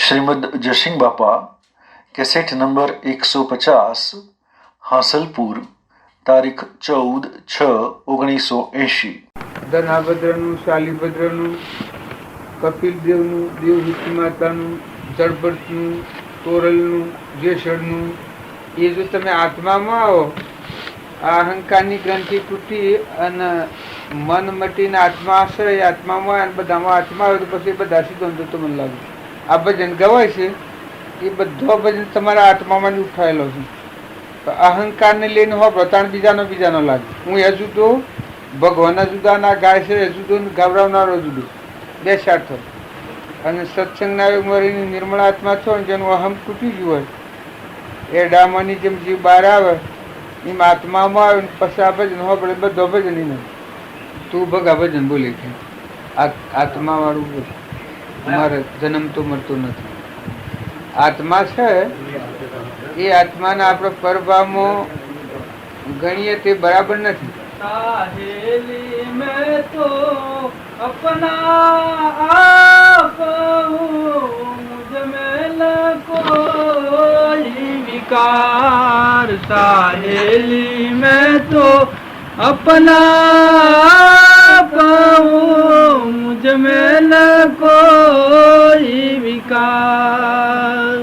श्रीमद जयसिंह बापा cassette number 150 Hasilpur તારીખ 14/6/1980। ધનાભદ્રનું, શાલીભદ્રનું, કપિલદેવનું, દેવહૂતિ માતાનું, જળભરતનું, તોરલનું, જેસળનું, એ જો તમે આત્મામાં આવો, આ અહંકારની ગ્રંથિ તૂટી અને મન મટીને આત્મા આશ્રય આત્મામાં અને બધામાં આત્મા આવે તો પછી બધા સિદ્ધાંતો તમને લાગે. આ ભજન ગવાય છે એ બધો ભજન તમારા આત્મામાં જ ઉઠાયેલો છે. અહંકારને લઈને હો પ્રતાણ બીજાનો લાગે. હું એ જુદો, ભગવાનના જુદાના ગાય છે એ જુદો, ગાવડાવનારો જુદો, બે સ્વાર્થો. અને સત્સંગના ઉંમરની નિર્મળ આત્મા છો ને જેનું અહમ તૂટી ગયું હોય એ ડામાની જેમ જીવ બહાર આવે એમ આત્મામાં આવે ને પછી આ ભજન હો પડે બધો ભજન નહીં. તું ભગા ભજન બોલી છે આત્મા વાળું ભજન. અમારે જન્મ તો મળતો નથી. આત્મા છે એ આત્માના આપણે પરભાવમાં ગણીએ તે બરાબર નથી. સાહેલી મેં તો અપના આપ મુझ में कोई विकार. साहेली मैं तो अपना आप मुझ में कोई विकार.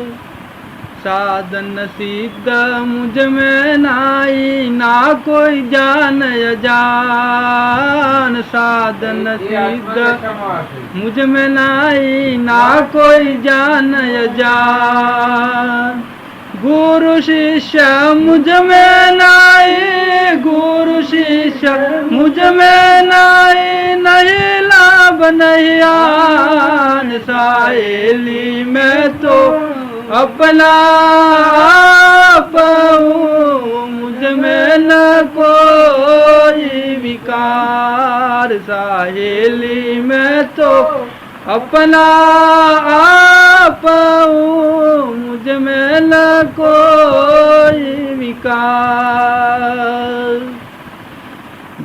साधन सिद्ध मुझ में नाई ना कोई जान अजान. साधन सिद्ध मुझ में नाई ना कोई जान अजान. गुरु शिष्य मुझ में नाई, गुरु शिष्य मुझ में नाई, नहीं लाभ नहीं आन. साहेली मैं तो अपना आप मुझ में न कोई विकार. साहेली मैं तो अपना आप मुझ में न कोई विकार.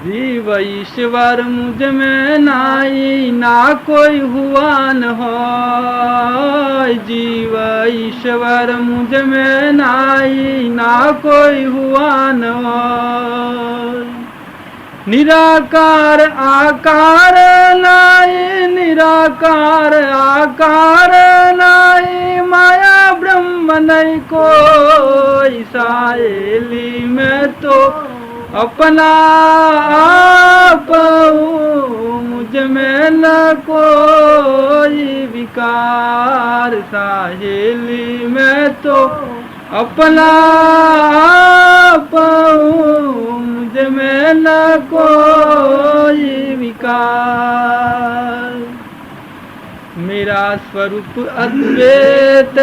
जीव ईश्वर मुझ में नाई ना कोई हुआ न हो. जीव ईश्वर मुझ में नाई ना कोई हुआ न हो. निराकार आकार नाई, निराकार आकार नाई, माया ब्रह्म नहीं कोई. साहेली में तो अपना आप मुझ में न कोई विकार. साहेली में तो अपना आप मुझ में न कोई विकार. मेरा स्वरूप अद्वैत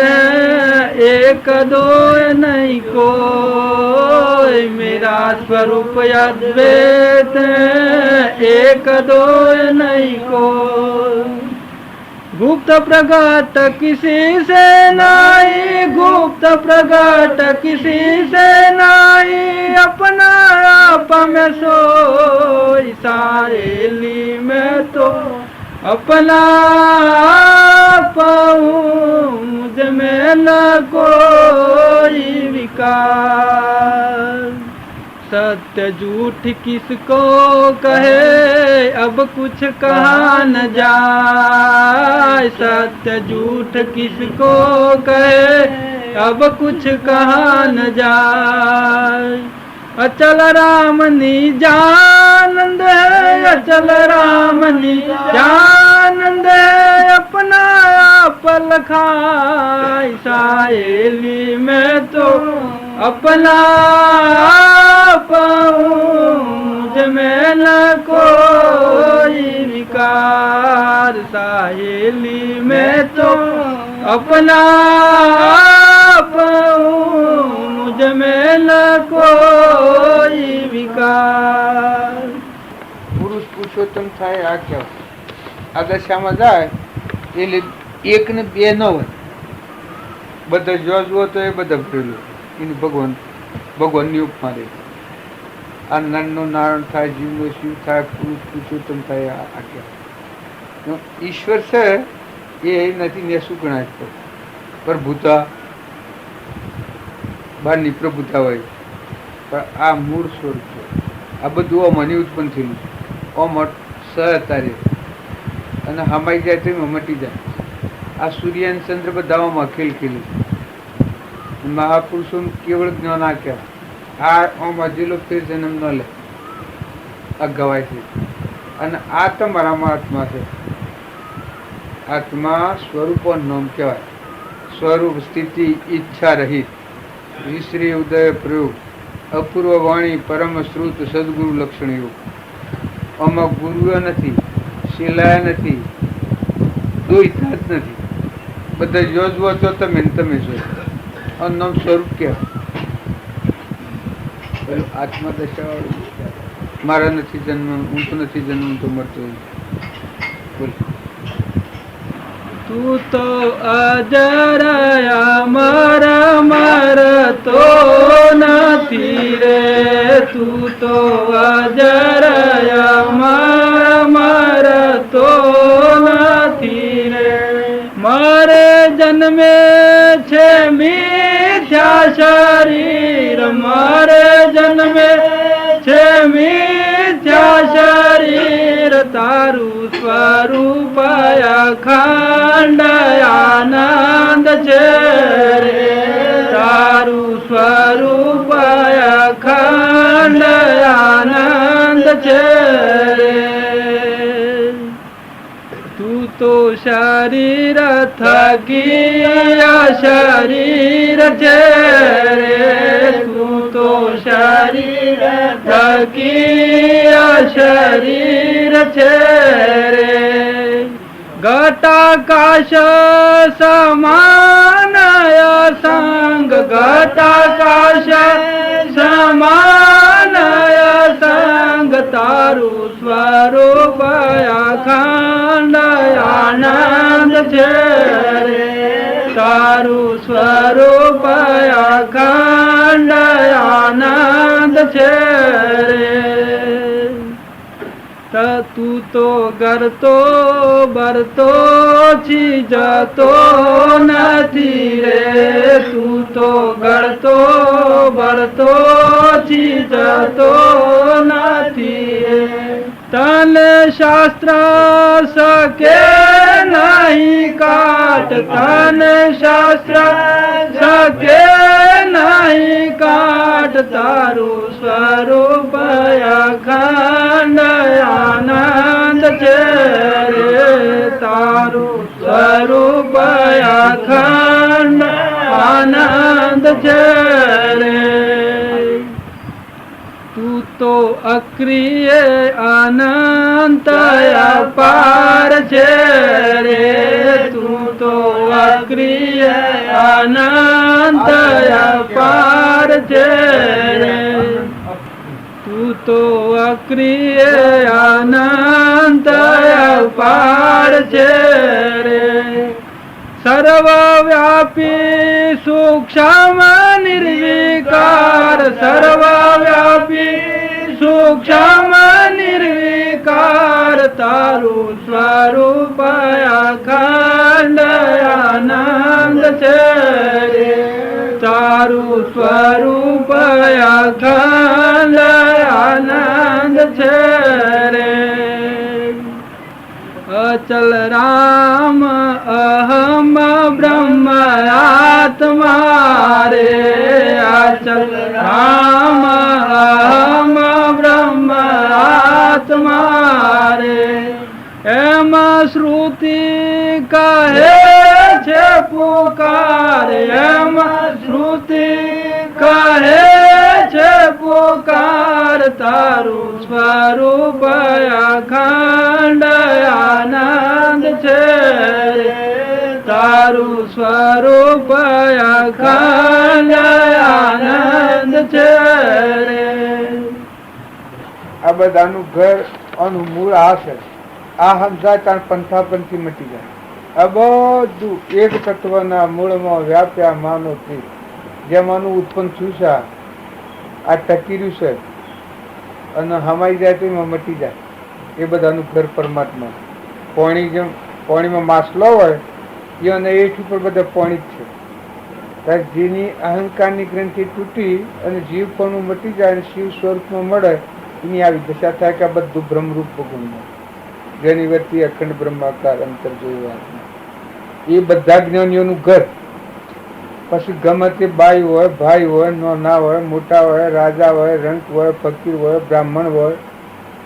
एक दो नहीं कोई. मेरा स्वरूप अद्वैत एक दो नहीं कोई. गुप्त प्रगट किसी से नाई, गुप्त प्रगट किसी से नाई, अपना आप में सोई. साहेली में तो अपना आप मुझ में न कोई विकार. सत्य झूठ किसको कहे अब कुछ कहा न जाए. सत्य झूठ किसको कहे अब कुछ कहा न जाए. अचल राम निजानंद है, अचल राम निजानंद है, अपना आप लखाई. साहेली में तो अपना आप मुझ में न कोई विकार. साहेली में तो अपना आप मुझ में न कोई विकार. પુરુષ પુરુષોત્તમ થાય આ કહેવાય. આ દશામાં જાય એટલે એક ને બે ન હોય, બધા જો જુઓ તો એ બધા ભરેલું એને ભગવાનની ઉપમા દે. આ નરનો નારાયણ થાય, જીવનો શિવ થાય, પુરુષ પુરુષોત્તમ થાય આ કહેવાય. ઈશ્વર છે એ નથી ને શું ગણાય. પ્રભુતા, બહારની પ્રભુતા હોય, પણ આ મૂળ સ્વરૂપ છે. આ બધું ઓમાંથી ઉત્પન્ન થયેલું છે. ઓમ સહતારે અને હમાઈ જાય તો એમાં મટી જાય. આ સૂર્ય અને ચંદ્ર બધામાં ખીલખીલું છે. મહાપુરુષોનું કેવળ જ્ઞાન આ કહેવાય. આ ઓમ હજીલો ફેર જન્મ ન લે, આ ગવાય છે. અને આ તમારામાં આત્મા છે. આત્મા સ્વરૂપ નામ કહેવાય. સ્વરૂપ સ્થિતિ ઈચ્છા રહિત વિશ્રી ઉદય પ્રયોગ અપૂર્વ વાણી પરમ શ્રુત સદગુરુ લક્ષણ યોગ. આમાં ગુરુઓ નથી, શિલાય નથી, દોઈતા જ નથી. બધા યોજવો છો તમે ને તમે છો. આ નામ સ્વરૂપ કહેવાય. આત્મા દશાવાળું મારા નથી જન્મ, હું તો નથી જન્મ તો મરતો. બોલ. તું તો અજરાયા મારા મરતો નથી રે. તું તો અજરાયા મારા મરતો નથી રે. મારે જન્મે છે મિથ્યા શરીર, મારે જન્મે છે મિથ્યા શરીર. તારું સ્વરૂપ અખંડ આનંદ છે રે. તારું સ્વરૂપ અખંડ આનંદ છે રે. તું તો શરીર થકી શરીર છે રે. તું તો શરીર થકી શરીર છે રે. ઘટાકાશ સમાન સંગ, ઘટાકાશ સમાન સંગ. તારું સ્વરૂપ અખંડ આનંદ છે રે. તારું સ્વરૂપ અખંડ આનંદ છે રે. તું તો ગરતો બરતો છી જતો નથી રે. તું તો ગળતો બરતો છી જતો નથી રે. તને શાસ્ત્ર સકે નહીં કાટ, તને શાસ્ત્ર સકે નહીં કાટ. તારું સ્વરૂપ અખંડ આનંદ છે રે. તારું સ્વરૂપ અખંડ આનંદ છે રે. તું તો અક્રિય અનંત અપાર છે રે. તું તો અક્રિય અનંત અપાર છે રે. તું તો અક્રિય અનંત અપાર છે રે. સર્વવ્યાપી સૂક્ષ્મ નિર્વિકાર, સર્વવ્યાપી સૂક્ષ્મ નિર્વિકાર. તારું સ્વરૂપ અખંડ આનંદ છે રે. તારું સ્વરૂપ અખંડ આનંદ છે રે. અચલ રામ અહમ બ્રહ્મ આત્મા રે. અચલ રામ અહમ બ્રહ્મ આત્મા રે. એમ શ્રુતિ કહે છે પુકાર, એમ શ્રુતિ કહે છે પુકાર. તારું સ્વરૂપ અખંડ આનંદ છે રે. તારું સ્વરૂપ અખંડ આનંદ છે રે. આ બધાનું ઘર આનું મૂળ આ છે. આ સમજાય તાર પંથાપંથી મટી જાય. આ બધું એક તત્વના મૂળમાં વ્યાપ્યા માનો છે. જેમાંનું ઉત્પન્ન થયું છે આ ટકી રહ્યું છે અને હમાઈ જાય તો એમાં મટી જાય. એ બધાનું ઘર પરમાત્મા. પાણી જેમ પાણીમાં માછલો હોય એ અને એઠ ઉપર બધા પાણી જ છે. જેની અહંકારની ગ્રંથિ તૂટી અને જીવ પણ મટી જાય અને શિવ સ્વરૂપમાં મળે, એની આવી દશા થાય કે આ બધું બ્રહ્મરૂપ ભગવાન, જેની વચ્ચે અખંડ બ્રહ્માકાર અંતર જોયું. એ બધા જ્ઞાનીઓનું ઘર. પછી ગમે તે બાઈ હોય, ભાઈ હોય, નાના હોય, મોટા હોય, રાજા હોય, રંક હોય, ફકીર હોય, બ્રાહ્મણ હોય,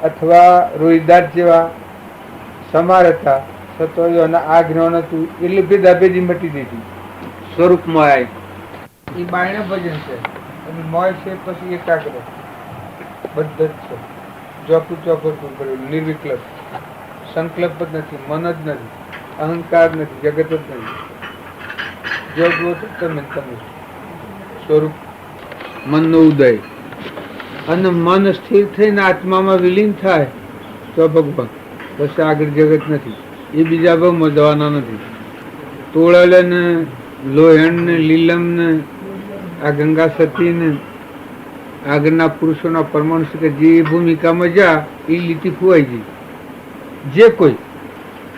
અથવા રોહિદાસ જેવા સમાર હતા, છતાં આ જ્ઞાન હતું એટલે ભેદાભેદી મટી દીધી. સ્વરૂપમાં આવી એ બાયણે ભજન છે અને મોય છે પછી એકાગ્ર બધા જ છે. ચોખ્ખું ચોખ્ખું કર્યું, નિર્વિકલ્પ, સંકલ્પ જ નથી, મન જ નથી, અહંકાર નથી, જગત જ નથી. જો જુઓ તો તમે સ્વરૂપ મનનો ઉદય અને મન સ્થિર થઈને આત્મામાં વિલીન થાય તો ભગવાન, બસ આગળ જગત નથી. એ બીજા ભાવમાં જવાના નથી. તોળલ ને લોહણ ને લીલમ ને આ ગંગા સતી ને આગળના પુરુષોના પરમાણુ છે કે જે ભૂમિકામાં જા એ લીટી ફુવાઈ ગઈ. જે કોઈ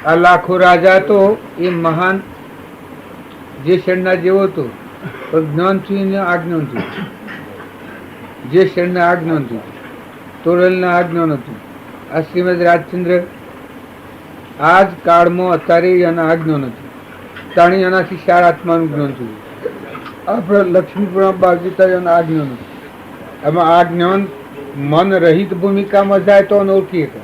આ લાખો રાજા હતો એ મહાન જે શરણા જેવો હતો, જ્ઞાનથી ને આજ્ઞાનથી. જે શરણા આજ્ઞાનથી, તોરલના આજ્ઞાન હતું. આ શ્રીમદ રાજચંદ્ર આ જ કાળમાં અત્યારે એના આજ્ઞાન હતું. તાણી એનાથી ચાર આત્માનું જ્ઞાન થયું. આપણે લક્ષ્મીપુરા બાગીતા એના આજ્ઞાન હતું. એમાં આ જ્ઞાન મન રહિત ભૂમિકામાં જાય તો ઓળખી શકે.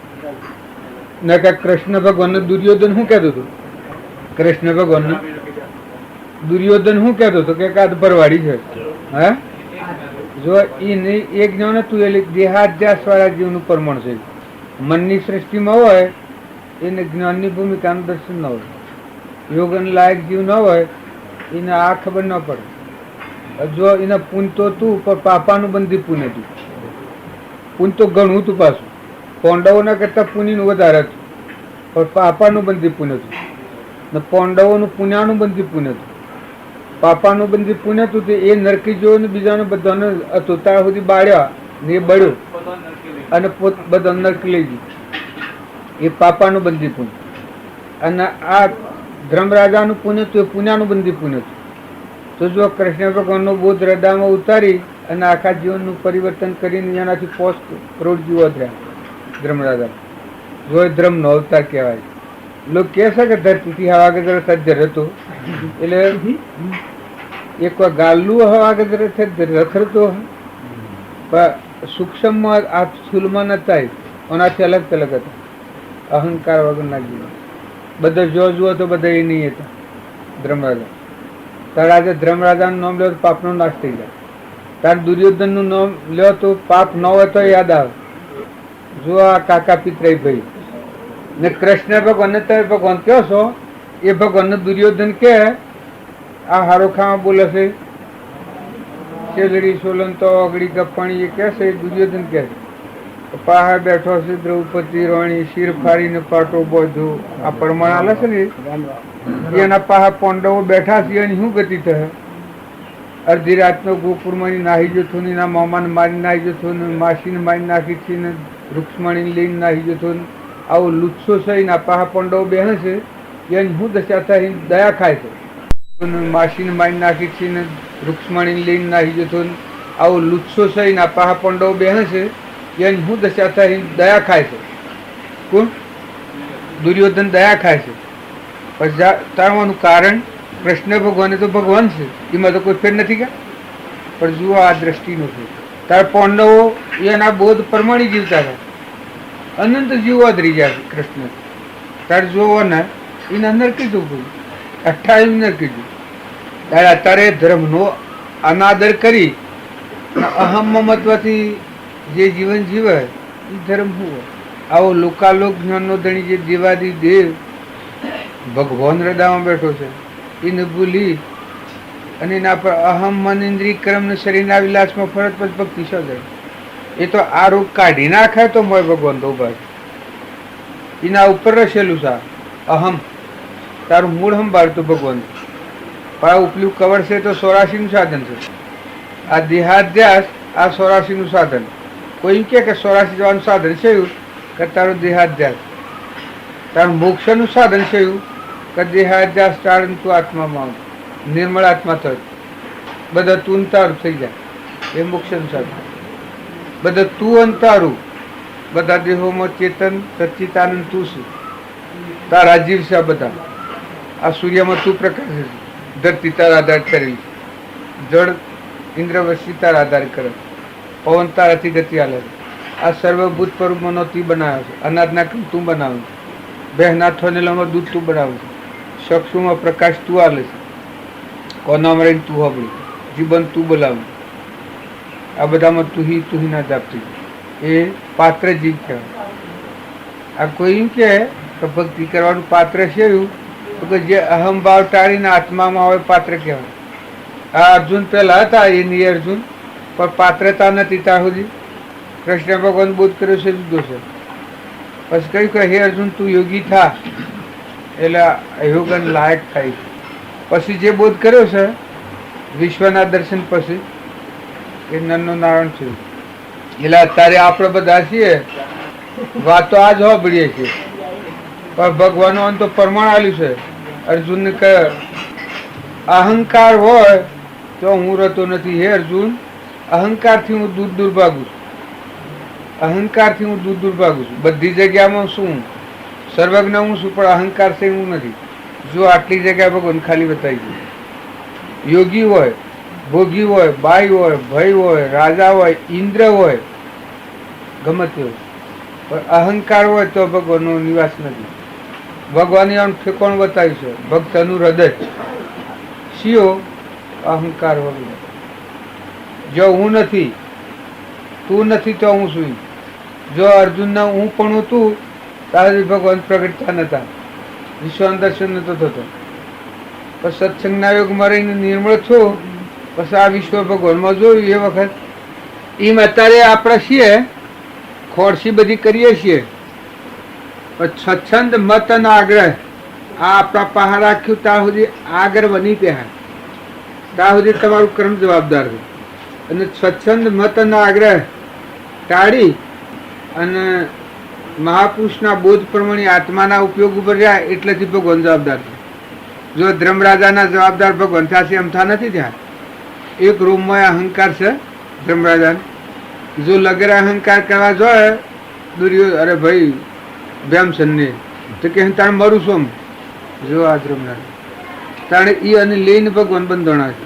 ને કે કૃષ્ણ ભગવાન દુર્યોધન શું કહેતો હતો? કૃષ્ણ ભગવાન દુર્યોધન શું કહેતો હતો કે કાદ ભરવાડી છે. હે જો એ જ્ઞાન હતું એટલે દેહાધ્યાસ વાળા જીવનું પ્રમાણ છે. મનની સૃષ્ટિમાં હોય એને જ્ઞાનની ભૂમિકાનું દર્શન ન હોય. યોગન લાયક જીવ ન હોય એને આ ખબર ન પડે. જો એને પૂન તો તું પણ પાપાનું બંધી પૂન હતું. પૂન તો ઘણું હતું પાછું. પાંડવોના કરતા પુણ્યનું વધારે હતું પણ પાપાનું બંધી પૂન હતું. ને પાંડવોનું પુણ્યાનું બંધી પૂન હતું. પાપાનું બંધી પૂન હતું તે એ નરકી જો ને બીજાને બધાને હતું ત્યાં સુધી બાળ્યા ને એ બળ્યો અને બધા નરકી લઈ ગયું. એ પાપાનું બંધી પૂન. અને આ ધર્મરાજાનું પુણ્ય હતું એ પુણ્યાનું બંધી પુણ્ય હતું. તો જો કૃષ્ણ ભગવાનનો બોધ હૃદયમાં ઉતારી અને આખા જીવનનું પરિવર્તન કરીને એનાથી 5 કરોડ જીવો થયા ધર્મરાજા. જો એ ધર્મનો અવતાર કહેવાય. લોકો કહે છે કે ધરતીથી હવા ગજર સજ્જર હતો એટલે એક વાર ગાલું હવા ગજર રખડતો પણ સૂક્ષ્મમાં આ સ્થૂલમાં નતા. એનાથી અલગ અલગ હતા. અહંકાર વગરના જીવન બધા જો જુઓ તો બધા એ નહીં હતા ધર્મરાજા. તારે આજે ધર્મરાજાનું નામ લો તો પાપનો નાશ થઈ જાય. તારે દુર્યોધનનું નામ લો તો પાપ ન હોય તો યાદ આવે. જો આ કાકા પિતરાઈ ભાઈ ને કૃષ્ણ ભગવાન તમે ભગવાન કહો છો એ ભગવાન દુર્યોધન કે આ હારોખામાં બોલે છે શેલડી સોલન તો અગડી ગપ્પાણી એ કે છે. દુર્યોધન કે છે પાહા બેઠો છે દ્રૌપદી રાણી શિર ફાડીને પાટો બોધું આ પ્રમાણ આલે છે ને એના પાહા પાંડવો બેઠા છે એની શું ગતિ થશે? અડધી રાતનો ગોકુળમાં નાહી જતો ને એના મામાને મારી નાહી જતો ને માસીને મારી નાખી છે ને રૂક્ષ્મણીને લઈને નાહી જતો ને આવો લુચ્છો છે એના પાહા પાંડવો બેસે છે એની શું દશા થાય? દયા ખાય છે. માસીને મારી નાખી છે ને રૂક્ષ્મણીને લઈને નાહી જતો ને આવો લુચ્છો છે એના પાહા પાંડવો બેસે છે એની શું દશા થાય? દયા ખાય છે. કોણ? દુર્યોધન દયા ખાય છે. પછી તારવાનું કારણ કૃષ્ણ ભગવાન તો ભગવાન છે એમાં તો કોઈ ફેર નથી કે. પણ જુઓ આ દ્રષ્ટિનો છે. તાર પાંડવો એના બોધ પ્રમાણે જીવતા હતા. અનંત જીવો ધરી જાય કૃષ્ણ. તાર જોવો ને એને અંદર કીધું ભાઈ 28 ને કીધું. તારે અત્યારે ધર્મનો અનાદર કરી અહમ મમત્વથી જે જીવન જીવે એ ધર્મ શું હોય? આવો લોકાલોક જ્ઞાનનો ધણી જે દેવાદી દેવ ભગવાન હૃદયમાં બેઠો છે એને ભૂલી અને એના પર અહમ મન ઇન્દ્રિય કર્મ ને શરીરના વિલાસમાં ફરજ પછી ભક્તિ શોધે. એ તો આ રોગ કાઢી નાખે તો મોય ભગવાન તો ઉભા એના ઉપર રસેલું છે અહમ. તારું મૂળ સંભાળતું ભગવાન પણ આ ઉપલું કવર છે તો 84નું સાધન છે. આ દેહાધ્યાસ આ 84નું સાધન. કોઈ કે 84 જવાનું સાધન છે એવું કે તારું દેહાધ્યાસ. તારું મોક્ષનું સાધન છે એવું કે દેહાધ્યાસ ટાળન તું આત્મામાં નિર્મળ આત્મા થયો. બધા તું તારું થઈ જાય, એ મોક્ષનું સાધન. બધા તું અને તારું, બધા દેહોમાં ચેતન સચ્ચિતાનંદ તું છે, તારા જીવ છે. આ બધા આ સૂર્યમાં તું પ્રકાશ છે, ધરતી તારા આધાર કરેલી છે, જળ ઇન્દ્રવસ્તી તારા આધાર કરે, પવન તારાથી ગતિ હાલે છે. આ સર્વભૂત સ્વરૂપનો તી બનાવે છે. અનાજના કણ તું બનાવે છે, બહેના થોનેલામાં દૂધ તું બનાવે છે, ચક્ષુમાં પ્રકાશ તું હાલે છે, કોનામાં રહીને તું હબળી, જીવન તું બોલાવે. આ બધામાં તુહી ના જાપતી એ પાત્ર જીવ કહેવાય. આ કોઈ એમ કે ભક્તિ કરવાનું પાત્ર છે એવું તો કે જે અહમભાવ ટાળીને આત્મામાં આવે પાત્ર કહેવાય. આ અર્જુન પહેલા હતા, એ ની અર્જુન પણ પાત્રતા નથી ત્યાં સુધી. કૃષ્ણ ભગવાન બોધ કર્યો છે જુદો છે. પછી કહ્યું કે હે અર્જુન તું યોગી થા, એટલે યોગન લાયક થાય. પછી જે બોધ કર્યો છે વિશ્વના દર્શન પછી એ નરનો નારાયણ છે. એટલે અત્યારે આપણે બધા છીએ વાતો આ જ સાંભળીએ છીએ, પણ ભગવાનનો અંત તો પ્રમાણ આલ્યું છે. અર્જુનને કહે અહંકાર હોય તો હું રહેતો નથી. હે અર્જુન, અહંકારથી હું દૂર દૂર ભાગું છું, અહંકારથી હું દૂર દૂર ભાગું છું. બધી જગ્યામાં શું સર્વજ્ઞ હું છું, પણ અહંકાર છે હું નથી. જો આટલી જગ્યા ભગવાન ખાલી બતાવી દઉં. યોગી હોય, ભોગી હોય, બાઈ હોય, ભય હોય, રાજા હોય, ઇન્દ્ર હોય, ગમે તે હોય, પણ અહંકાર હોય તો ભગવાનનો નિવાસ નથી. ભગવાનની આમ ઠેકોણ બતાવ્યું છે, ભક્તનું હૃદય શિયો અહંકાર વગર. જો હું નથી, તું નથી તો હું છું. જો અર્જુનના હું પણ તું તારે ભગવાન પ્રગટતા નતા, વિશ્વ દર્શન નતો થતો. પછી સત્સંગના યોગમાં રહીને નિર્મળ છો, પછી આ વિશ્વ ભગવાનમાં જોયું. એ વખત એમ અત્યારે આપણે છીએ ખોડસી બધી કરીએ છીએ, પણ સ્વચ્છંદ મત અને આગ્રહ આ આપણા પહાડ રાખ્યું ત્યાં સુધી આગળ બની ત્યાં સુધી તમારું કર્મ જવાબદાર છે. અને સ્વચ્છંદ મત અને આગ્રહ ટાળી અને મહાપુરુષના બોધ પ્રમાણે આત્માના ઉપયોગ ઉપર જાય એટલેથી ભગવાન જવાબદાર છે. જો ધર્મરાજાના જવાબદાર ભગવાન થશે એમ થા નથી ત્યાં. એક રૂમમાં અહંકાર છે ધર્મરાજાને. જો લગેરે અહંકાર કરવા જોઈએ દુર્યોધન, અરે ભાઈ ભીમસેનને તો કે તારે મરું છું. જો આ ધર્મરાજા તાણે એ અને લઈને ભગવાન બંધોણા છે.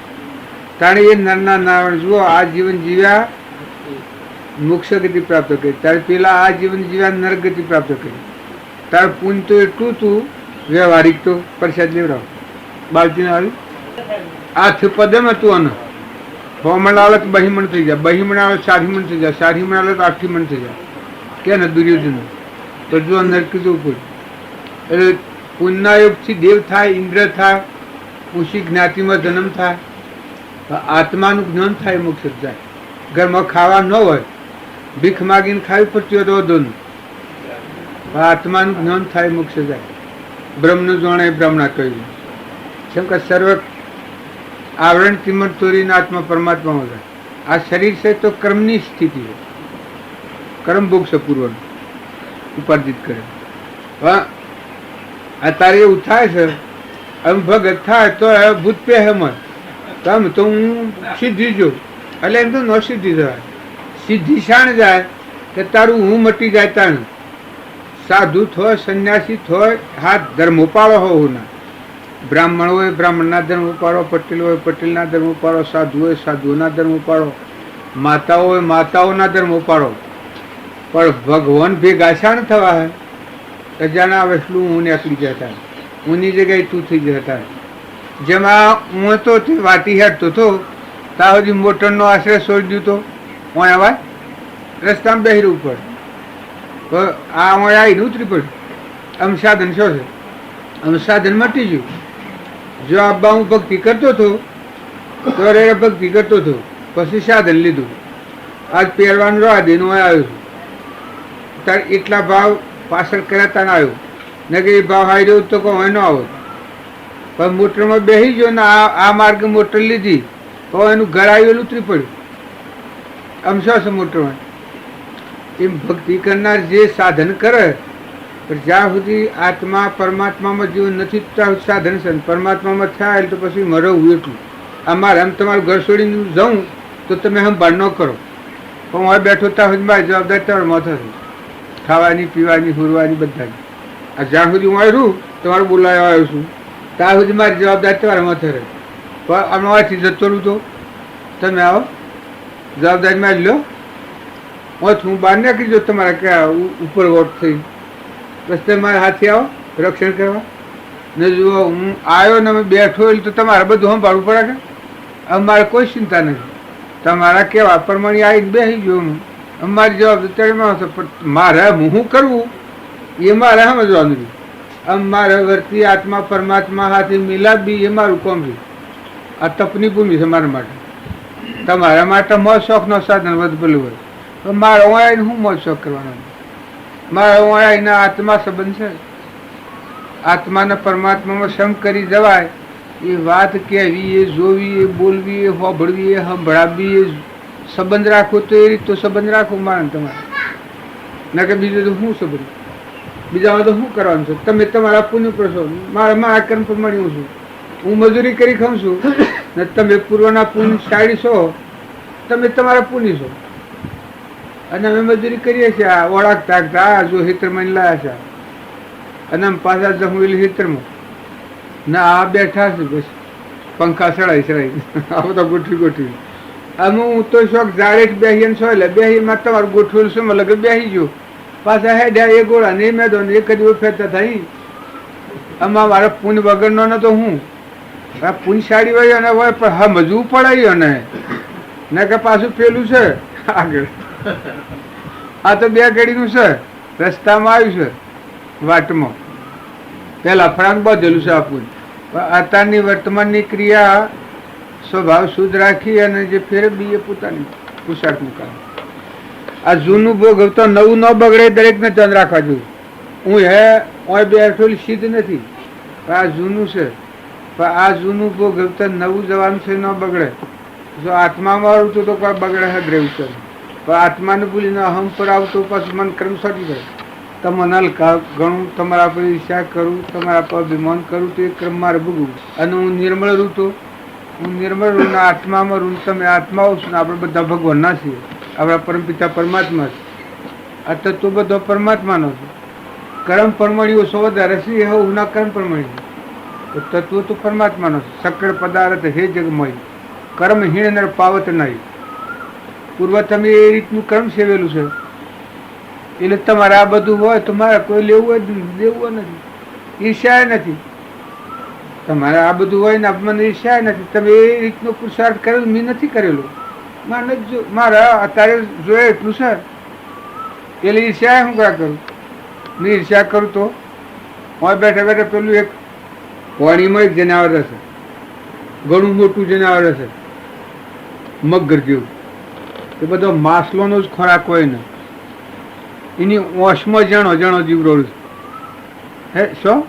તાણે એ નરના નારાયણ જુઓ આ જીવન જીવ્યા મોક્ષ ગતિ પ્રાપ્ત કરી, તારે પેલા આ જીવન જીવ્યા નરક ગતિ પ્રાપ્ત કરી. તારે પુણ્ય તો એટલું તું વ્યવહારિક તો પ્રસાદ લેવડાવ બાલજીને આવી આથ પદમ હતું. અને હોમણ આવે તો બહીમણ થઈ જાય, બહીમણ આવે સાઠીમણ થઈ જાય, સાઠીમણ આવે તો આઠીમણ થઈ જાય. કે ને દુર્યોધન તો જો નરક જવું પડે. એટલે પુણ્યના યોગથી દેવ થાય, ઇન્દ્ર થાય, ઊંચી જ્ઞાતિમાં જન્મ થાય, આત્માનું જ્ઞાન થાય, મોક્ષ જાય. ઘરમાં ખાવા ન હોય, ભીખ માગીને ખાવી પડતી હોય તો વધુ નહીં, આત્માનું જ્ઞાન થાય, મોક્ષ જાય. બ્રહ્મનું જાણે બ્રહ્મણા કહ્યું. કેમ કે સર્વ આવરણ કિંમત તોડીને આત્મા પરમાત્મામાં જાય. આ શરીર છે તો કર્મની સ્થિતિ છે, કર્મ ભોગ છે પૂર્વનું ઉપાર્જિત કરે. અત્યારે એવું થાય છે એમ ભગત થાય તો ભૂત પે હેમત તમે તો હું સિદ્ધિ જો, એટલે એમ તો ન સિદ્ધિ જવાય. સિદ્ધિ શાણ જાય કે તારું હું મટી જાય. તાણ સાધુ થોય, સંન્યાસી થોય, હાથ ધર્મ ઉપાડો હોવું ના. બ્રાહ્મણ હોય બ્રાહ્મણના ધર્મ ઉપાડો, પટેલ હોય પટેલના ધર્મ ઉપાડો, સાધુ હોય સાધુઓના ધર્મ ઉપાડો, માતાઓ હોય માતાઓના ધર્મ ઉપાડો. પણ ભગવાન ભેગા શાણ થવા હે અજાણા વસલું હું નીકળી જતા, ઊની જગ્યાએ તું થઈ જતા. જેમાં હું તો વાટી હેઠતો હતો ત્યાં સુધી મોટરનો આશ્રય છોડી દીધો. હું અવાજ રસ્તામાં બેહી રહેવું પડે, આ હું આવીને ઉતરી પડ્યું. આમ સાધન શું છે? આમ સાધન મટી ગયું. જો આબા હું ભક્તિ કરતો હતો તો ભક્તિ કરતો હતો, પછી સાધન લીધું. આજ પહેરવાનું રવા દઈને હું આવ્યો છું. તારે એટલા ભાવ પાછળ કર્યા તાને આવ્યો, ને કે એ ભાવ હાઈ રહ્યો તો કહું એનો આવો. પણ મોટરમાં બેસી ગયો ને આ માર્ગે મોટર લીધી તો એનું ઘર આવેલું ઉતરી પડ્યું. આમ શું છે મોટરમાં? એમ ભક્તિ કરનાર જે સાધન કરે પણ જ્યાં સુધી આત્મા પરમાત્મામાં જીવન નથી ત્યાં સાધન છે. પરમાત્મામાં થાય તો પછી મરવું એટલું અમારે આમ તમારું ઘર છોડીને જાઉં તો તમે સંભાળ ન કરો, પણ હું બેઠો ત્યાં સુધી મારી જવાબદારી તમારે માથે છે, ખાવાની પીવાની હુરવાની બધાની. આ જ્યાં સુધી હું આવ્યું તમારું બોલાવવા આવ્યો છું ત્યાં સુધી મારી જવાબદારી તમારા માથે રહે. પણ અમારાથી જતો રહું તો તમે આવો જવાબદારી મારી લો. હું બહાર નાખી દો તમારા ક્યાં ઉપર વોટ થઈ, બસ તમે મારા હાથે આવો રક્ષણ કરવા. ને જુઓ હું આવ્યો ને અમે બેઠો એટલે તો તમારે બધું સંભાળવું પડે કે અમારે કોઈ ચિંતા નથી. તમારા કેવા પ્રમાણે આવીને બેસી ગયો હું, અમારી જવાબદારી પણ મારે હું કરવું એ મારે સમજવાનું છે. અમારે વર્તી આત્મા પરમાત્મા સાથે મિલાવી એ મારું કામ છે. આ તપની ભૂમિ છે મારા માટે. તમારા માટે મોજ શોખનો સાધન વધુ પેલું હોય તો મારે હું આવીને હું મોજ શોખ કરવાનો? મારે હું આવીને આત્મા સંબંધ છે. આત્માને પરમાત્મામાં સમ કરી જવાય એ વાત કહેવી, એ જોવી, એ બોલવી, એ હોભળવી, એ સંભળાવવી, એ સંબંધ રાખવો તો એ રીતે સંબંધ રાખવો મારે તમારે. ના કે બીજું તો શું સંબંધ? બીજામાં તો શું કરવાનું છે? તમે તમારા પુણ્ય પર છો, મારે મારા કર્મ પ્રમાણે હું છું. હું મજૂરી કરી ખાઉં છું ને તમે પૂર્વના પુણ્યશાળી છો, તમે તમારા પુણ્ય છો અને અમે મજૂરી કરીએ છીએ. આ ઓળખતા આ જો હિતરમાં લાયા છે અને આમ પાછા જમવેલી હિતરમાં ના આ બેઠા છે બસ પંખા ચડાઈ આ બધા ગોઠવી ગોઠવી. આમ હું તો શોખ જાડે જ બેસી છો એટલે બેસીમાં તમારું ગોઠવેલું છે મને લગે બેસી ગયો પાછા હેડ્યા એ ગોળા ને મેદો ને એક જ ફેરતા થાય. આમાં મારા પુણ્ય વગરનો ને તો હું આ પુણ્યશાળી હોય અને હોય પણ હા મજવું પડાયું ને કે પાછું પેલું છે આગળ. આ તો બે ઘડીનું છે, રસ્તામાં આવ્યું છે વાટમાં પેલા ફરાંક બાંધેલું છે આપણું. અત્યારની વર્તમાનની ક્રિયા સ્વભાવ શુદ્ધ રાખી અને જે ફેરવી એ પોતાની પુરુષાર્થનું કામ. આ જૂનું ભોગવતો નવું ન બગડે દરેકને ધ્યાન રાખવા જોઈએ. હું બેઠેલી સિદ્ધ નથી, આ જૂનું છે પણ આ જૂનું ભોગવતા નવું જવાનું છે ન બગડે. જો આત્મામાં આવતું તો કોઈ બગડે હે રહેવું છે, પણ આત્માને ભૂલીને અહમ પર આવતો પછી મન કર્મ છોડી દે. તમને હલકા ઘણું તમારા પર ઈર્ષા કરું, તમારા પર અભિમાન કરું તો એ ક્રમ મારે ભોગવું. અને હું નિર્મળ રૂ તો હું નિર્મળ રૂ ને આત્મામાં રૂ. તમે આત્માઓ છો ને આપણે બધા ભગવાનના છીએ, આપણા પરમપિતા પરમાત્મા છે. આ તત્વ બધો પરમાત્માનો છે. કર્મ પરમણીઓ સો વધારે છે એ હુના કર્મ પરમણી છે. તત્વ તો પરમાત્માનો છે. સકળ પદાર્થ હે જગમય કર્મ હીણ નર પાવત નહીં. પૂર્વ તમે એ રીતનું કર્મ સેવેલું છે એટલે તમારે આ બધું હોય તો મારે કોઈ લેવું જ દેવું નથી, ઈર્ષ્યા નથી. તમારે આ બધું હોય ને મને ઈર્ષ્યા નથી. તમે એ રીતનો પુરુષાર્થ કરેલો મેં નથી કરેલો. મારે અત્યારે જોઈએ એટલું છે એટલે ઈર્ષ્યા હું ક્યાં કરું? મેં ઈર્ષ્યા કરું તો હું બેઠા બેઠા પેલું એક વાણીમાં એક જનાવર હશે, ઘણું મોટું જનાવર હશે, મગર જેવું. એ બધો માસલોનો જ ખોરાક હોય ને એની ઓંશમાં જણો જીવડોળું હે શું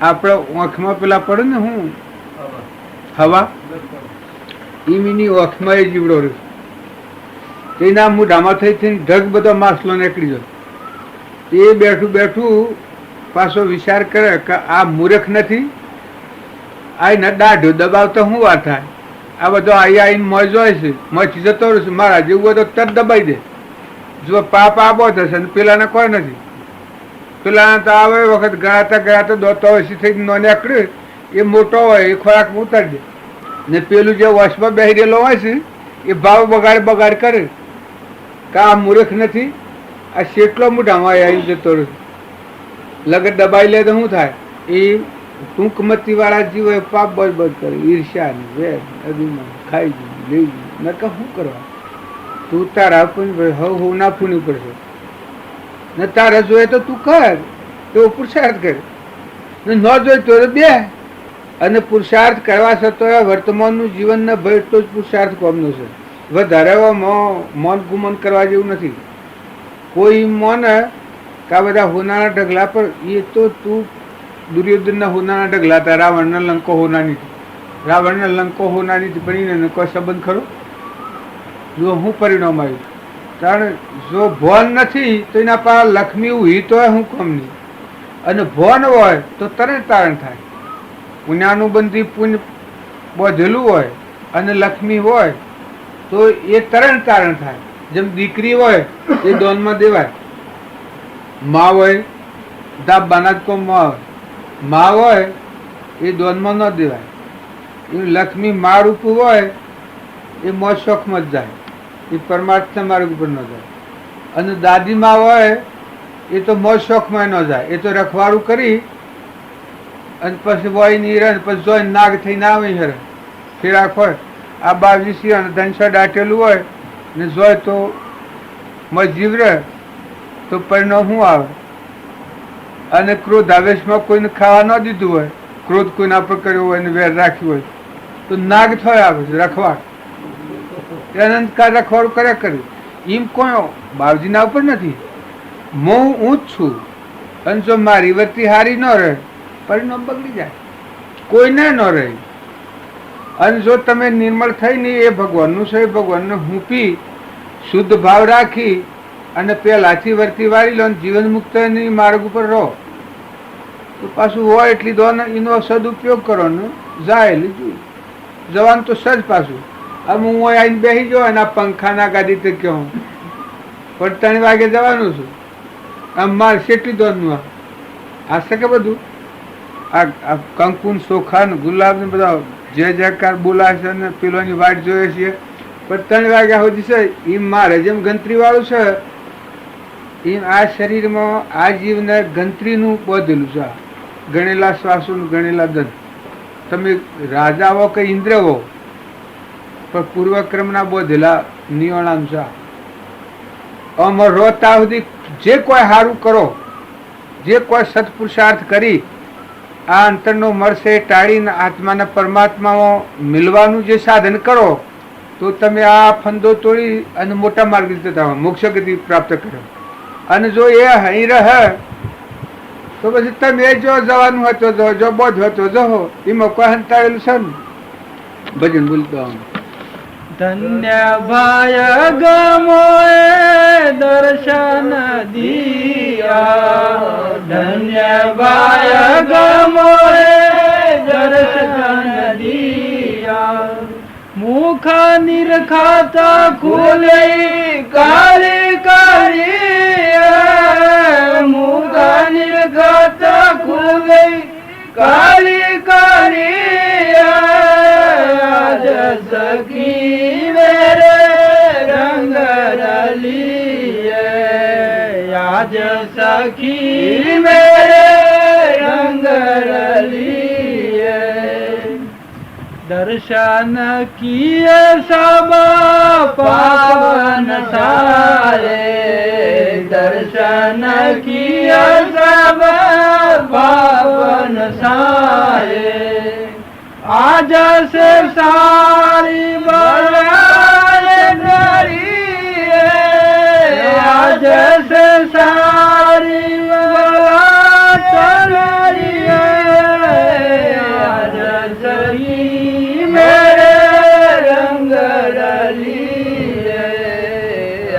આપણે ઓંખમાં પેલા પડે ને હું હવા એની ઓંખમાં એ જીવડોળું એના મોઢામાં થઈ થઈને ઢગ બધો માસલો નીકળી જાય. એ બેઠું બેઠું પાછો વિચાર કરે કે આ મૂર્ખ નથી, આ ને દાઢો દબાવતો શું વાત થાય? આ બધો આવીને મોજ હોય છે, મોજથી જતો રહેશે. મારા જેવું હોય તો તરત દબાઈ દે. જો પાપ આપો થશે ને પેલાને કોઈ નથી. પેલાને તો આવે વખત ગળાતા દોતો હોય થઈ નો નીકળે એ મોટો હોય એ ખોરાક ઉતારી દે ને પેલું જે વશમાં બેસી રહેલો હોય છે એ ભાવ બગાડ કરે કે આ મૂર્ખ નથી, આ કેટલો મોટામાં આવી જતો રહે. લગત દબાઈ લે તો શું થાય? એ ટૂંકમતી વાળા જીવો પાપ બરબાદ કરે, ઈર્ષ્યા ને વેર અભિમાન ખાઈ ગયું લઈ ગયું મેં કહું શું કરવા? તું તારા હું ના પૂની પડશે ને તારે જોઈએ તો તું કર, તો પુરુષાર્થ કર ને ન જોઈએ તો બે. અને પુરુષાર્થ કરવા છતાં વર્તમાનનું જીવન ને ભય એટલો જ પુરુષાર્થ કોમનો છે. વધારે મૌન ગુમન કરવા જેવું નથી. કોઈ મૌન કા બધા હોનાના ઢગલા પર એ તો તું દુર્યોધનના હોનાના ઢગલા હતા, રાવણના લંકો હોનાની રાવણના લંકો હોનાની બનીને કોઈ સંબંધ ખરો? જો હું પરિણામ આવ્યું કારણ જો ભોન નથી તો એના પાસે લક્ષ્મી ઉભી તો હું કમની, અને ભોન હોય તો તરત તારણ થાય. પુણ્યાનુબંધી પુણ્ય બોધેલું હોય અને લક્ષ્મી હોય તો એ તરણ તારણ થાય. જેમ દીકરી હોય એ દોનમાં દેવાય, માં હોય દાબાના જ કોમમાં આવે, માં હોય એ દોનમાં ન દેવાય. એ લક્ષ્મી માળ ઉપર હોય એ મોજ શોખમાં જ જાય, એ પરમાર્થના માર્ગ ઉપર ન જાય. અને દાદીમાં હોય એ તો મોજ શોખમાં ન જાય, એ તો રખવાડું કરી અને પછી વોય ની રહે, પછી જોઈ નાગ થઈને આવે હરે ફેરા હોય. આ બાવીસી અને ધનસા દાટેલું હોય ને જોય તો મજીવ રહે તો પરિણામ શું આવે? અને ક્રોધ આવેશમાં કોઈને ખાવા ન દીધું હોય, ક્રોધ કોઈના પર કર્યો હોય ને વેર રાખ્યું હોય તો નાગ થયો આવે છે રખવાડ. અનંતકાળ રખવાડું કર્યા કર્યું. એમ કોઈ બાવજીના ઉપર નથી. હું જ છું અને જો મારી વતી હારી ન રહે પરિણામ બગડી જાય, કોઈને ન રહે. અને જો તમે નિર્મળ થઈને એ ભગવાનનું છે, ભગવાનને હુંપી શુદ્ધ ભાવ રાખી અને પહેલાથી વર્તી વાળી લો, જીવન મુક્તની માર્ગ ઉપર રહો તો પાછું હોય એટલી દો ને એનો સદુપયોગ કરો ને જાય લીધું જવાનું તો સજ પાછું. હવે હું આવીને બેસી જાઉં અને આ પંખાના ગાડી તે કહું પણ 3 વાગે જવાનું છું, આમ મારે કેટલી દોડનું આ શકે બધું. આ કંકુન સોખા ને ગુલાબ ને બધા જે જયકાર બોલાશે ને પેલોની વાટ જોઈએ છીએ પણ 3 વાગ્યા સુધી છે. એમ મારે જેમ ગંતરી વાળું છે એમ આ શરીરમાં આ જીવને ગંતરીનું બોધેલું છે. ગણેલા શ્વાસો ગણેલા દંત. તમે રાજા હો કે ઇન્દ્ર હો પણ પૂર્વક્રમના બોધેલા નિયોણામ છે. અમર રોતા સુધી જે કોઈ સારું કરો, જે કોઈ સત્પુરુષાર્થ કરી આ અંતરનો મળશે ટાળીને આત્માના પરમાત્મામાં મિલવાનું જે સાધન કરો તો તમે આ ફંદો તોડી અને મોટા માર્ગે જતા મોક્ષ ગતિ પ્રાપ્ત કરો. અને જો એ અહીં રહે તો પછી તમે જો જવાનું હોય તો જો, જો બોધ હોય તો જહો. એમાં કોઈ હંતાળેલું છે ને ભજન બોલતો ધન્ય ભાય ગમો દર્શન દિયા, ધન્ય ભાય ગમો દર્શન દિયા. મુખ નિરખાતા ખુલે કાળી કાળી, મુખ નિરખાતા ખુલે કાળી કાળી. સખી મેરે રંગ રલીએ, આજ સખી મેરે રંગ રલીએ. દર્શન કિએ સબ પાવન સારે, દર્શન કિએ સબ પાવન સારે. आज से सारी बरात करी, आज से सारी बरात करी. आज सही मेरे रंग रली,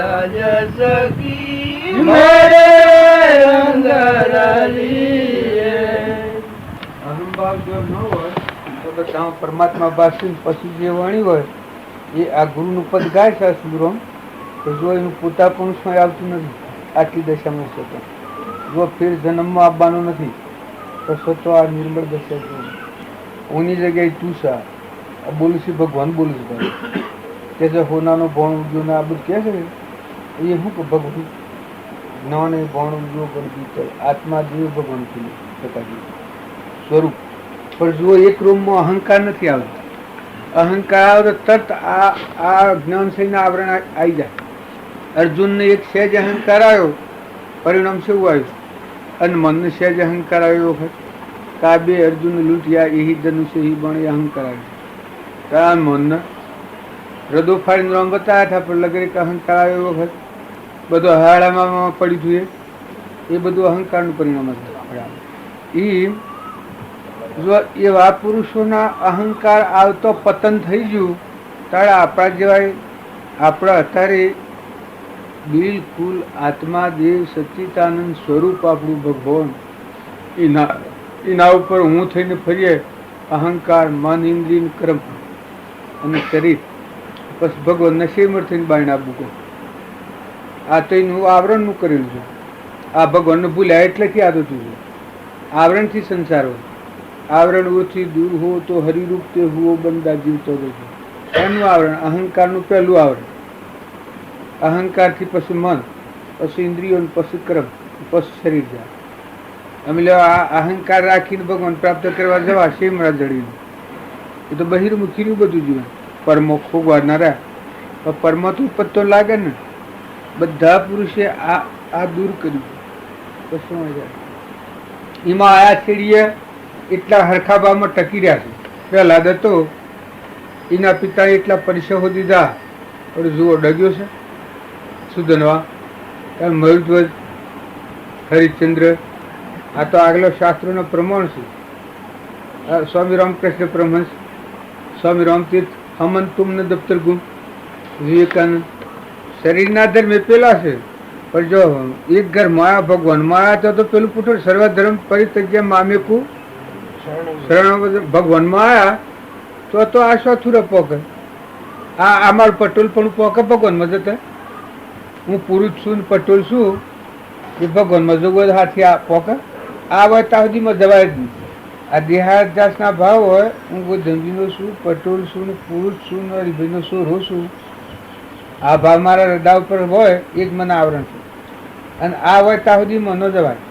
आज सखी मेरे रंग रली. અહંભાવ જો ન હોય બધા પરમાત્મા પાસે પછી જે વાણી હોય એ આ ગુરુનું પદ ગાય છે સુરમ તો જો એનું પોતાપણું સમય આવતું નથી આટલી દશામાં છે તો જો ફેર જન્મમાં આવવાનું નથી તો સતો આ નિર્મળ દશા છે. ઓની જગ્યાએ તું સા બોલું છું ભગવાન બોલું છું ભાઈ કે જે હોનાનો ભણ ઉગ્યો ને આ બધું કહે છે ને એ શું કે ભગવાન જ્ઞાન એ ભણ ઉગ્યો પણ આત્મા દેવ ભગવાન થયું સ્વરૂપ. પણ જો એક રૂમમાં અહંકાર નથી આવતો, અહંકાર આવે તો તરત આ જ્ઞાન થઈને આવરણ આવી જાય. અર્જુનને એક સહેજ અહંકાર આવ્યો પરિણામ શું આવ્યું? અને મનને સહેજ અહંકાર આવ્યો વખત કા બે અર્જુન લૂંટ્યા એ ધનુષ્ય એ બણ એ અહંકાર આવ્યો. કા મનને હૃદય ફાડીને રામ બતાવ્યા હતા પણ લગરે અહંકાર આવ્યો વખત બધો હાડામાં પડી જોઈએ એ બધું અહંકારનું પરિણામ હતું. જો એવા પુરુષોના અહંકાર આવતો પતન થઈ ગયું ત્યારે આપણા જેવા આપણે અત્યારે બિલકુલ આત્મા દેવ સચ્ચિદાનંદ સ્વરૂપ આપણું ભગવાન એના ઉપર હું થઈને ફરીએ અહંકાર મન ઇન્દ્રિય કર્મ અને શરીર, બસ ભગવાનના શેમર થઈને બાઈને આપવું કહું. આ તો એનું આવરણનું કરેલું છે. આ ભગવાનને ભૂલ્યા એટલેથી આદતું છે. આવરણથી સંસાર હોય. આવરણ ઓથી દૂર હો તો હરિરૂપ તે હુઓ બંદા જીવતો રહેશે. એનું આવરણ, અહંકારનું પહેલું આવરણ. અહંકારથી પછી મન, પછી ઇન્દ્રિયો, પછી કર્મ, પછી શરીર જાય. અમે આ અહંકાર રાખીને ભગવાન પ્રાપ્ત કરવા જવા શેમરા જડીને, એ તો બહિર્મુખીનું બધું જીવન. પરમો ખોગવાનારા પણ પરમ તો પત્તો લાગે ને. બધા પુરુષે આ દૂર કર્યું. પછી એમાં આયા છેડીએ એટલા હરખા ભાવમાં ટકી રહ્યા છે. પહેલા દત્તો એના પિતાએ એટલા પરિસહો દીધા, પણ જુઓ ડગ્યો છે સુધનવા. મયુધ્વજ, હરિશ્ચંદ્ર, આ તો આગલો શાસ્ત્રોનો પ્રમાણ છે. સ્વામી રામકૃષ્ણ પરમહંસ, સ્વામી રામતીર્થ, હમન તુમને દફતર ગુમ, વિવેકાનંદ. શરીરના ધર્મે પેલા છે, પણ જો એક ઘર માયા ભગવાન માયા તો પેલું પૂછો સર્વધર્મ પરિત્યજ્ય મામેકુ શરણ ભગવાન માયા તો આ ચોથું પોકે. આ અમારું પટોલ પણ પોકે ભગવાનમાં જતા. હું પુરુષ છું ને પટોલ છું એ ભગવાનમાં જોગો હાથી આ પોકે. આ હોય ત્યાં સુધીમાં જવાય જ નહીં. આ દેહાદ્યાસના ભાવ હોય, હું કોઈ ધંધીનો છું, પટોલ છું ને પુરુષ છું ને હરિભાઈનો સોરો છું, આ ભાવ મારા હૃદય ઉપર હોય એ જ મને આવરણ છે. અને આ હોય ત્યાં સુધીમાં ન જવાય.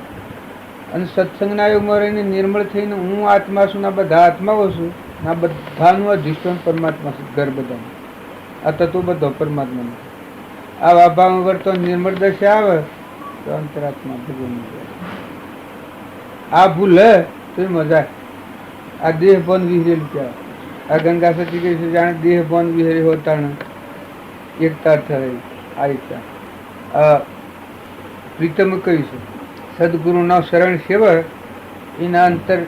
અને સત્સંગના યુગમાં રહીને નિર્મળ થઈને હું આત્મા છું, ના બધા આત્માઓ છું, ના બધાનું અધિષ્ઠાન પરમાત્મા છે. ઘર બધાનું આ તત્વ બધો પરમાત્માનું. આવા ભાવ વર્તન નિર્મળ દશા આવે તો અંતરાત્મા ભગવાન. આ ભૂલ હે તો મજા. આ દેહ ભાન વિહરેલું કહેવાય. આ ગંગા સતી કહે છે જાણે દેહ ભાન વિહરે હોતા એકતા થઈ. આ એકતા પ્રીતમ કહ્યું છે સદગુરુના શરણ સેવા એના અંતર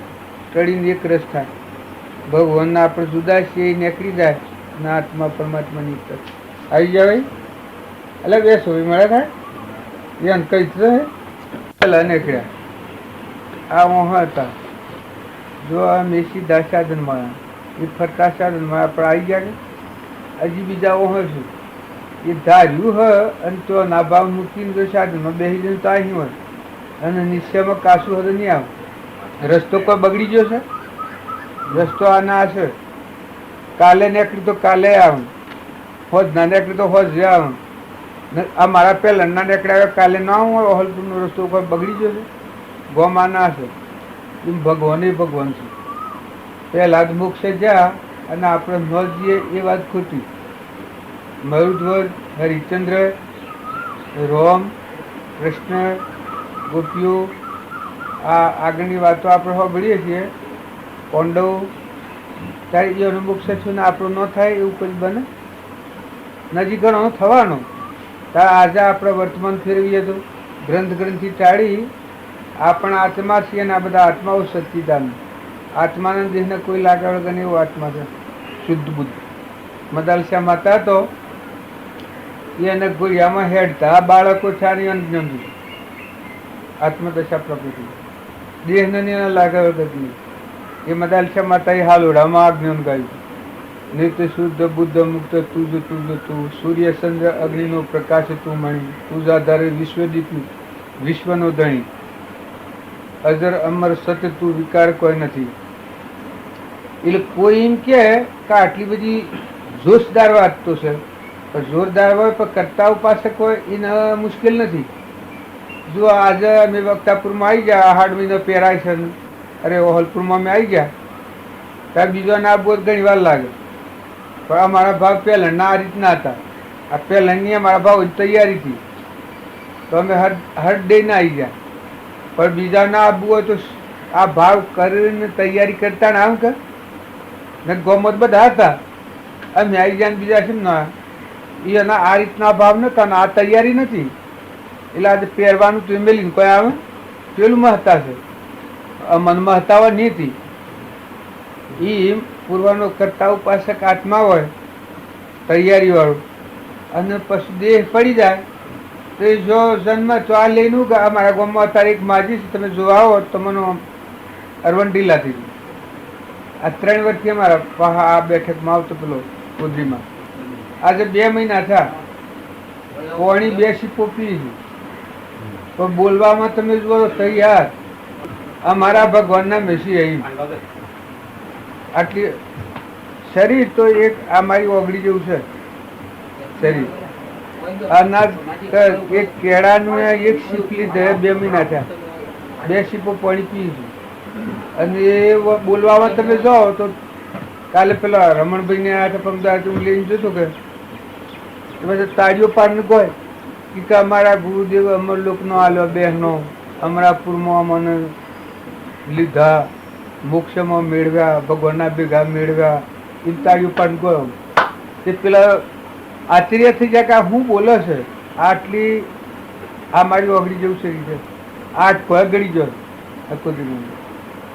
ટળીને એક રસ થાય. ભગવાનના આપણે જુદા છીએ એ નીકળી જાય ને આત્મા પરમાત્માની તક આવી જાય. ભાઈ એટલે બેસો મળે થાય એ કઈ રહે પેલા નીકળ્યા. આ ઓહ હતા જો આ મેં સીધા સાધન મળ્યા, એ ફરતા સાધન મળ્યા આપણે આવી ગયા કે હજી બીજા ઓહ છું એ ધાર્યું હોય અને તો ના ભાવ મૂકીને જો સાધનમાં બેસી જઈને તો અહીં હોય અને નિશ્ચયમાં કાશું હોય નહીં આવે. રસ્તો કોઈ બગડી ગયો છે? રસ્તો આ ના છે. કાલે નીકળી તો કાલે આવું, હોજ ના નીકળી તો હોજ આવું. આ મારા પહેલા ના નીકળ્યા કાલે ના આવું હોય. ઓહલપુરનો રસ્તો કોઈ બગડી ગયો છે? ગોમાં ના છે. એમ ભગવાન ભગવાન છે. પહેલા જ મોક્ષે જા અને આપણે ન જઈએ એ વાત ખોટી. મયુધ્વજ, હરિશ્ચંદ્ર, રોમ, કૃષ્ણ, ગોપીઓ, આ આગળની વાતો આપણે સાંભળીએ છીએ. પાંડવ ત્યારે એનો મોક્ષ છું ને આપણું ન થાય એવું કંઈ બને? નજીક ઘણો થવાનો. ત્યારે આજે આપણે વર્તમાન ફેરવીએ તો ગ્રંથથી ટાળી આપણા આત્મા છીએ અને આ બધા આત્માઓ સચ્ચિદાનંદ. આત્માના દેહને કોઈ લાગે વગર એવો આત્મા છે શુદ્ધ બુદ્ધ. મદાલસા માતા તો એને ગોળિયામાં હેડતા આ બાળકો છાની અંજન આત્મદશા પ્રકૃતિ દેહને લાગે વગર. એ મદાલસા માતાએ હાલોડામાં આજ્ઞાન ગાયું. નિત્ય શુદ્ધ બુદ્ધ મુક્ત તુજ તું સૂર્ય ચંદ્ર અગ્નિનો પ્રકાશ તું મણી તુજ આધારે વિશ્વદીપ વિશ્વનો ધણી અજર અમર સત તું વિકાર કોઈ નથી. એટલે કોઈ એમ કે આટલી બધી જોશદાર વાત તો છે, પણ જોરદાર હોય પણ કરતા ઉપાસક હોય એને મુશ્કેલ નથી. જો આજે અમે વક્તાપુરમાં આવી ગયા, આહાડ મહિનો પહેરાય છે, અરે ઓહલપુરમાં અમે આવી ગયા ત્યારે બીજો ના બહુ ઘણી વાર લાગે. પણ અમારા ભાવ પહેલાંના આ રીતના હતા. આ પહેલાંની અમારા ભાવ તૈયારીથી તો અમે હર ડે ના આવી ગયા. પણ બીજા ના આવવું હોય તો આ ભાવ કરીને તૈયારી કરતા ને આમ કે ગોમત બધા હતા અમે આવી ગયા બીજા છે ને એના આ રીતના ભાવ નતા ને આ તૈયારી નથી. એટલે આજે પહેરવાનું તો મેલીને કોઈ આવે પેલું મહતા છે મન મહતાવા નીતિ એ પૂર્વનો કરતા ઉપાસક આત્મા હોય તૈયારી વાળું અને પછી દેહ પડી જાય તો એ જો જન્મ તો આ લઈને કે અમારા ગામમાં અત્યારે એક માજી છે તમે જો આવો તો મને અરવણ ઢીલા થઈ ગયું. આ 3 વર્ષથી અમારા આ બેઠકમાં આવતો પેલો ગોદરીમાં. આજે 2 મહિના થયા, પોણી 2 સીપો પી છે, પણ બોલવામાં તમે જુઓ તૈયાર આ મારા ભગવાનના મેસી અહીં. આટલી શરીર તો એક આ મારી ઓગળી જેવું છે શરીર. અનાજ એક કેળાનું એક સીપ લીધે 2 મહિના થયા, 2 સીપો પાણી પી છે. અને એ બોલવામાં તમે જાઓ તો કાલે પેલા રમણભાઈ ને આ પગદાર હું લઈને જોતો કે તાળીઓ પાડીને કહે કે અમારા ગુરુદેવ અમર લોકનો આલો બહેનો અમરાપુરમાં અમને લીધા, મોક્ષમાં મેળવ્યા, ભગવાનના ભેગા મેળવ્યા, એ તાળીઓ પાડીને ગયો. તે પેલા આશ્ચર્ય થઈ જાય કે આ શું બોલે છે. આટલી આ મારી ઓગળી જેવું શરીર છે, 8 પગ ગળી ગયો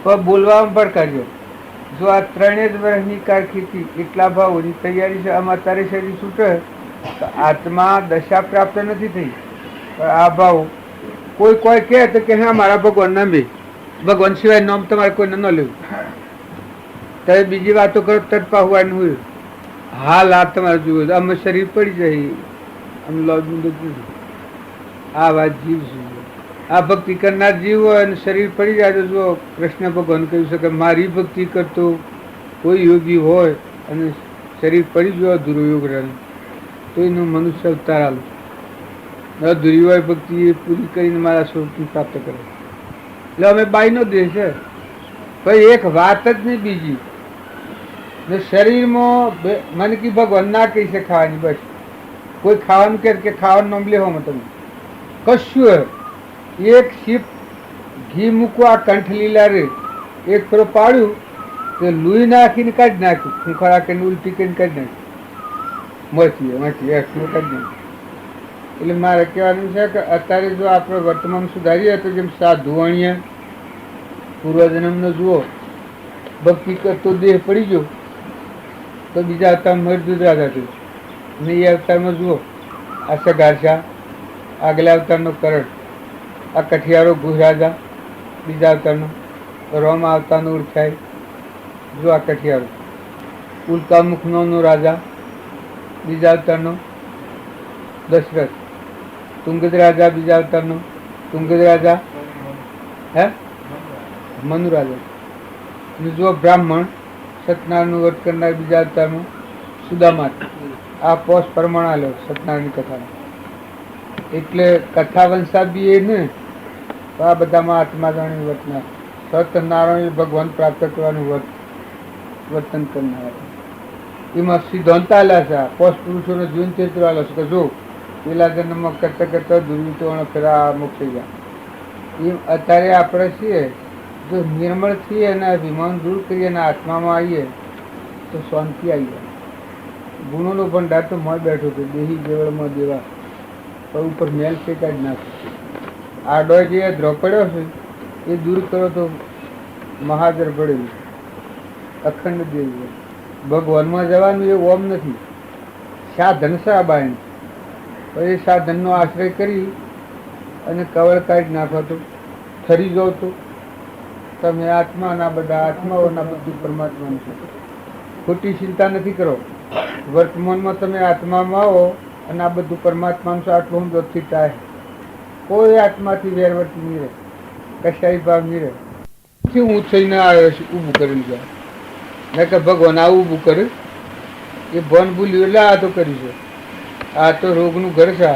પણ બોલવામાં પડકાર્યો. જો આ 3 જ વર્ષની કારકિર્દી એટલા ભાવોની તૈયારી છે, આમાં તારે શરીર છૂટે તો આત્મા દશા પ્રાપ્ત નથી થઈ. પણ આ ભાવ કોઈ કહે તો કે હા મારા ભગવાન નામે, ભગવાન સિવાય નામ તમારે કોઈને ન લેવું. તમે બીજી વાતો કરો તટપા હોવાનું હોય. હાલ આ તમારે જોયું અમે શરીર પડી જાય, અમે લોભ આ વાત જીવ છે. આ ભક્તિ કરનાર જીવ હોય અને શરીર પડી જાય તો જુઓ કૃષ્ણ ભગવાન કહ્યું છે કે મારી ભક્તિ કરતો કોઈ યોગી હોય અને શરીર પડી ગયો દુર્યોગ રહે તો એનું મનુષ્ય અવતાર આલો. અધૂરી હોય ભક્તિ એ પૂરી કરીને મારા સ્વરૂપને પ્રાપ્ત કરે. એટલે અમે બાઈનો દેહ છે. ભાઈ એક વાત જ નહીં બીજી ને શરીરમાં મને કી ભગવાન ના કહી છે ખાવાની. બસ કોઈ ખાવાનું કે ખાવાનું નામ લેવો તમે કશું એક સીપ ઘી મૂકવા કંઠ લીલા રે એક ફરો પાડ્યું તો લુઈ નાખીને કાઢી નાખ્યું, ખૂંખરા કરીને ઉલટી કરીને કાઢી નાખ્યું, મચી કાઢી નાખ્યું. એટલે મારે કહેવાનું છે કે અત્યારે જો આપણે વર્તમાન સુધારીએ તો જેમ સાધુવાણીએ પૂર્વજન્મનો જુઓ ભક્તિ કરતો દેહ પડી ગયો તો બીજા અવતારમાં મરદૂત રાજા થયું ને એ અવતારમાં જુઓ આ સગારશા, આગલા અવતારનો કરણ, આ કઠિયારો ગુહરાજા બીજા અવતારનો, રોમા અવતારનો ઉડખાય જો આ કઠિયારો, ઉલ્કામુખનો રાજા બીજા અવતારનો દશરથ, તુંગદ રાજા બીજા અવતારનો તુંગદ રાજા મનુ રાજા. જો બ્રાહ્મણ સત્યનારાયણનું વ્રત કરનાર બીજા અવતારમાં સુદામા. આ પોષ પ્રમાણ આલ્યો સત્યનારાયણની કથામાં. એટલે કથા વંશા બી એ ને તો આ બધામાં આત્માદાણી વર્તનાર સત્યનારાયણ ભગવાન પ્રાપ્ત કરવાનું વર્તન કરનાર. એમાં સિદ્ધાંત આલ્યા છે. પોષ પુરુષોને જીવન ચરિત્ર આલ્યો છે કે જો પેલા જન્મમાં કરતા કરતા દુર્વિતો ફેરા મોક્ષ થઈ ગયા. એમ અત્યારે આપણે છીએ જો નિર્મળ છીએ અને અભિમાન દૂર કરીએ અને આત્મામાં આવીએ તો શાંતિ આવી જાય. ગુણોનો ભંડાર તો મોય બેઠો છે, દેહી જેવડમાં દેવા પણ ઉપર મેલ ફેંકા જ નાખે. આડો જે દ્રોપડ્યો છે એ દૂર કરો તો મહાજર પડેલું અખંડ દેવી. ભગવાનમાં જવાનું એ ઓમ નથી, સાધન છે આ બાયણ. એ સાધનનો આશ્રય કરી અને કવળ કાઢી નાખો તો થરી જાઓ તો તમે આત્માના બધા આત્માઓના બધું પરમાત્માનું છે. ખોટી ચિંતા નથી કરો. વર્તમાનમાં તમે આત્મામાં આવો અને આ બધું પરમાત્માનું છે. આટલું હું દોડથી થાય કોઈ આત્માથી વેરવર્તી નહીં રહે, કશાય ભાવ નહીં રહે. હું થઈને આવ્યો છું ઊભું કરેલું જાય ને કે ભગવાન આ ઊભું કરે એ ભણ ભૂલ્યું એટલે આ તો કર્યું છે. આ તો રોગનું ઘર છે,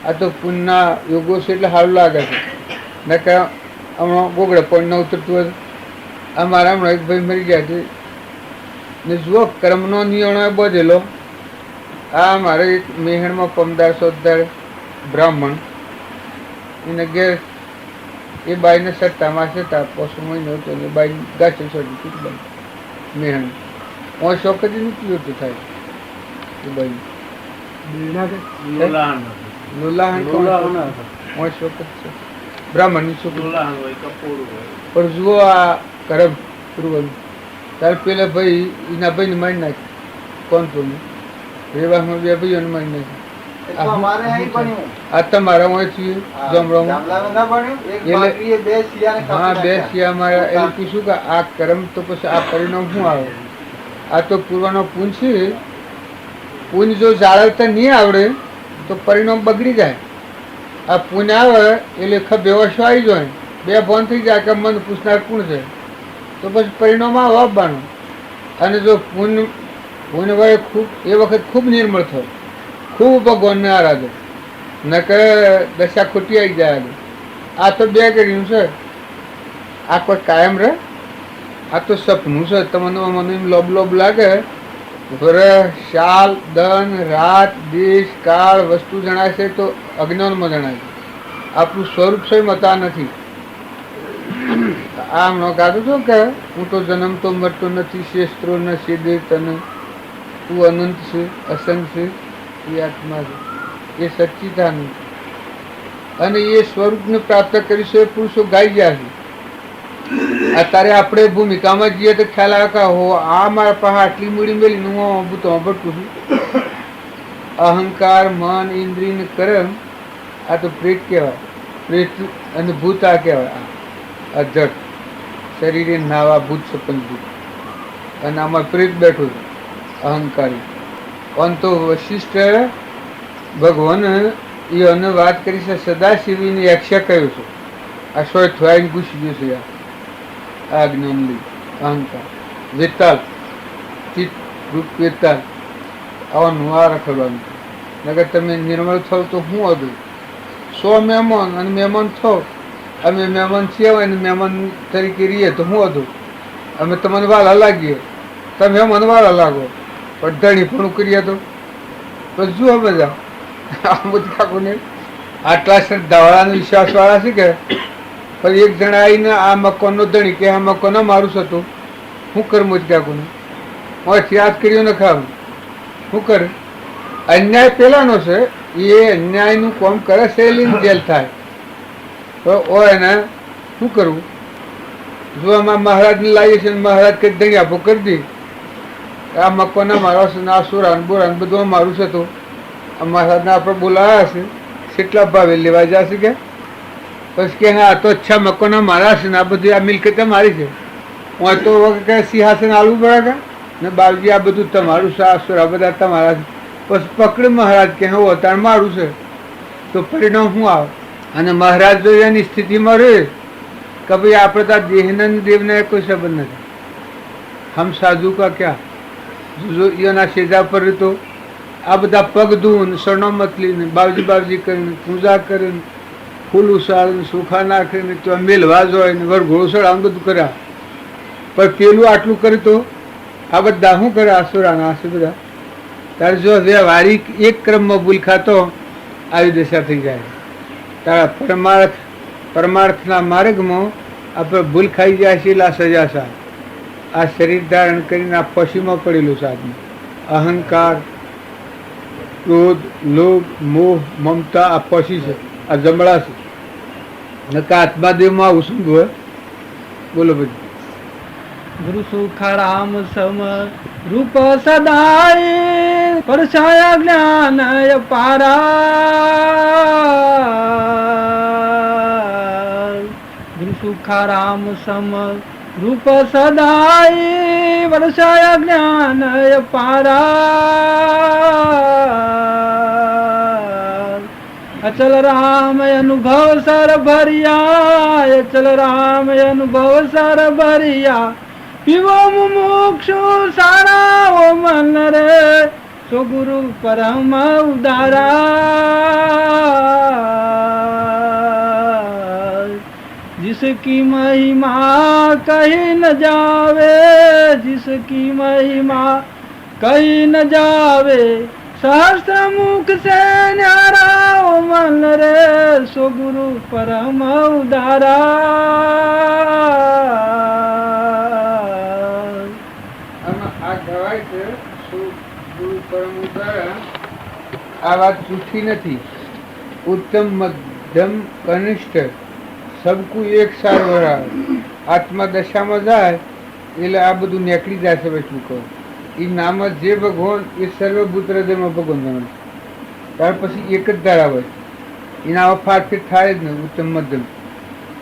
આ તો પુણ્યના યોગો છે એટલે સારું લાગે છે ને કે હમણાં ગોગડે પણ ન ઉતરતું હોય. અમારા હમણાં એક ભાઈ મરી ગયા છે ને જુઓ કર્મનો નિર્ણય બધેલો. આ મારે એક મેહણમાં પમદાર સોદાર બ્રાહ્મણ એને ઘેર એ બાઈને સત્તામાં હતા પોસો મહિનો હતો ને બાઈ ગાછે ચડી હતી બાઈ મેહણ હું શોખ જ નથી હોતું થાય એ બાઈ બ્રાહ્મણ ની છોકરી પણ જુઓ આ કરમ પૂર્વનું તારે પેલા ભાઈ એના ભાઈ ને મારી નાખી કોણ તો રેવામાં 2 ભાઈઓને મારી નાખી. આ તમારા હોય છીએ હા 2 શિયા મારા એટલે પૂછ્યું કે આ કર્મ તો પછી આ પરિણામ શું આવે. આ તો પૂર્વનો પૂન છે પુણ્ય જો જાળવતા નહીં આવડે તો પરિણામ બગડી જાય. આ પુણ્ય આવે એટલે બેવશો આવી જાય, બે ફોન થઈ જાય કે મન પૂછનાર કોણ છે, તો પછી પરિણામ આવે આપવાનું. અને જો પુણ્ય ભાઈ ખૂબ એ વખત ખૂબ નિર્મળ થયો, ખૂબ ભગવાનને આરાધે, નકર દશા ખોટી આવી જાય. આ તો બે કર્યું છે, આ કોઈ કાયમ રહે? આ તો સપનું છે. તમને મને લોબ લોબ લાગે, વર્ષ, સાલ, દન, રાત, દેશ, કાળ, વસ્તુ જણાય છે તો અજ્ઞાનમાં જણાય છે. આપણું સ્વરૂપ છે મતા નથી. આમ ન ગાતું છું કે હું તો જન્મતો મરતો નથી, શેસ્ત્રો ન છેદે તને, તું અનંત છે, અસંગ છે, એ આત્મા છે, એ સચ્ચિદાનંદ. અને એ સ્વરૂપને પ્રાપ્ત કરીશું એ પુરુષો ગાઈ ગયા છે. અત્યારે આપણે ભૂમિકામાં જઈએ તો ખ્યાલ આવે કે હો આ મારા પાસે આટલી મૂડી મેલી હું તો ભટકું છું. અહંકાર, મન, ઇન્દ્રિય ને કર્મ, આ તો પ્રેત કહેવાય. પ્રેત અને ભૂત આ કહેવાય. આ જડ શરીરે નાવા ભૂત સપન ભૂત, અને આમાં પ્રેત બેઠું છે અહંકારી. પણ તો વશિષ્ઠ ભગવાન એને વાત કરી છે, સદાશિવની યક્ષ કહ્યું છે. આ સોય થવાઈને ઘૂસી ગયું છે આ જ્ઞાન લઈ. અહંકાર વેતાલ, ચિત્ત રૂપ વેતાલ, આવાનું આ રખડવાનું. નગર તમે નિર્મળ થો તો શું હતું? 100 મહેમાન અને મહેમાન થો, અમે મહેમાન છીએ અને મહેમાન તરીકે રહીએ તો શું હતું? અમે તમને વાલા લાગીએ, તમે મને વાલા લાગો, પણ ધણી પણ કરીએ તો બસ જુઓ બધા આ બધું કાકું ને આટલા શ્રદ્ધાવાળાનો વિશ્વાસ વાળા છે કે પછી એક જણા આવીને આ મકાનનો ધણી કે આ મકાન મારું જ હતું, શું કરું મોજ કાકુને યાદ કર્યું ને ખાવ શું કરે? અન્યાય પેલાનો છે, એ અન્યાયનું કામ કરે છે લઈને જેલ થાય તો એને શું કરવું? જો આમાં મહારાજને લાવીએ છીએ, મહારાજ કઈ ધણી આપો કરી દી, આ મકાન મારો છે ને આ સુરાન બોરાન બધું મારું છે, તો આ મહારાજને આપણે બોલાવ્યા છે, કેટલા ભાવે લેવા જશે કે? પછી કે હા તો અચ્છા મકાન મારા છે ને આ બધી આ મિલકત મારી છે, હું તો સિંહાસન આલવું પડે ને બાવજી આ બધું તમારું છે, આ સુરા બધા તમારા છે. પછી પકડે મહારાજ કે હું અતાર મારું છે, તો પરિણામ શું આવે? અને મહારાજ જો એની સ્થિતિમાં રહે કે ભાઈ આપણે તો દેહના દેવને કોઈ સંબંધ નથી, હમ સાધુ કા ક્યાં? જો એના સેજા પર તો આ બધા પગ ધૂન સરનો મતલીને બાવજી બાવજી કરીને પૂજા કરીને ફૂલ ઉછાળીને સુખા નાખીને તો મેલવા જોય ને વરઘોડું સળ આમ બધું કર્યા. પણ પેલું આટલું કર્યું તો આ બધા શું કરે? આસુરાના આસુ બધા. તારે જો વ્યવહારિક એક ક્રમમાં ભૂલ ખાતો આવી દશા થઈ જાય. તારા પરમાર્થના માર્ગમાં આપણે ભૂલ ખાઈ જાય છે એટલે આ સજા છે. આ શરીર ધારણ કરીને આ પશુમાં પડેલું છે આદમી. અહંકાર, ક્રોધ, લોભ, મોહ, મમતા આ પશુ છે, આ જમણા છે. નકા આત્માદેવમાં આવું શું હોય? બોલો બધું. ગુરુ સુખારામ સમ રૂપ સદાય પરછાયા જ્ઞાન પારા. ગુરુ સુખારામ સમ રૂપ સદાય પરછાયા જ્ઞાન પારા. અચલ રામ અનુભવ સર ભરિયા, અચલ રામ અનુભવ સર ભરિયા. પીવો મુમુક્ષુ સારા ઓ મન રે, સો ગુરુ પરમ ઉદારા. जिसकी महिमा कहीं न जावे, जिसकी महिमा कहीं न जावे. सहस्त्र मुख से न्यारा ओ मन रे, सो गुरु परम उदारा. આ કહેવાય છે ગુરુ પરમ ઉદારા. આ વાત જૂઠી નથી. ઉત્તમ, મધ્યમ, કનિષ્ઠ સબકુ એક સાર વરાવે. આત્મા દશામાં જાય એટલે આ બધું નીકળી જાય છે. શું કહો? એ નામ જે ભગવાન એ સર્વભૂત હૃદયમાં ભગવાન ગણે. ત્યાર પછી એક જ ધારા હોય, એના ફાટફીટ થાય જ નહીં. ઉત્તમ મધ્યમ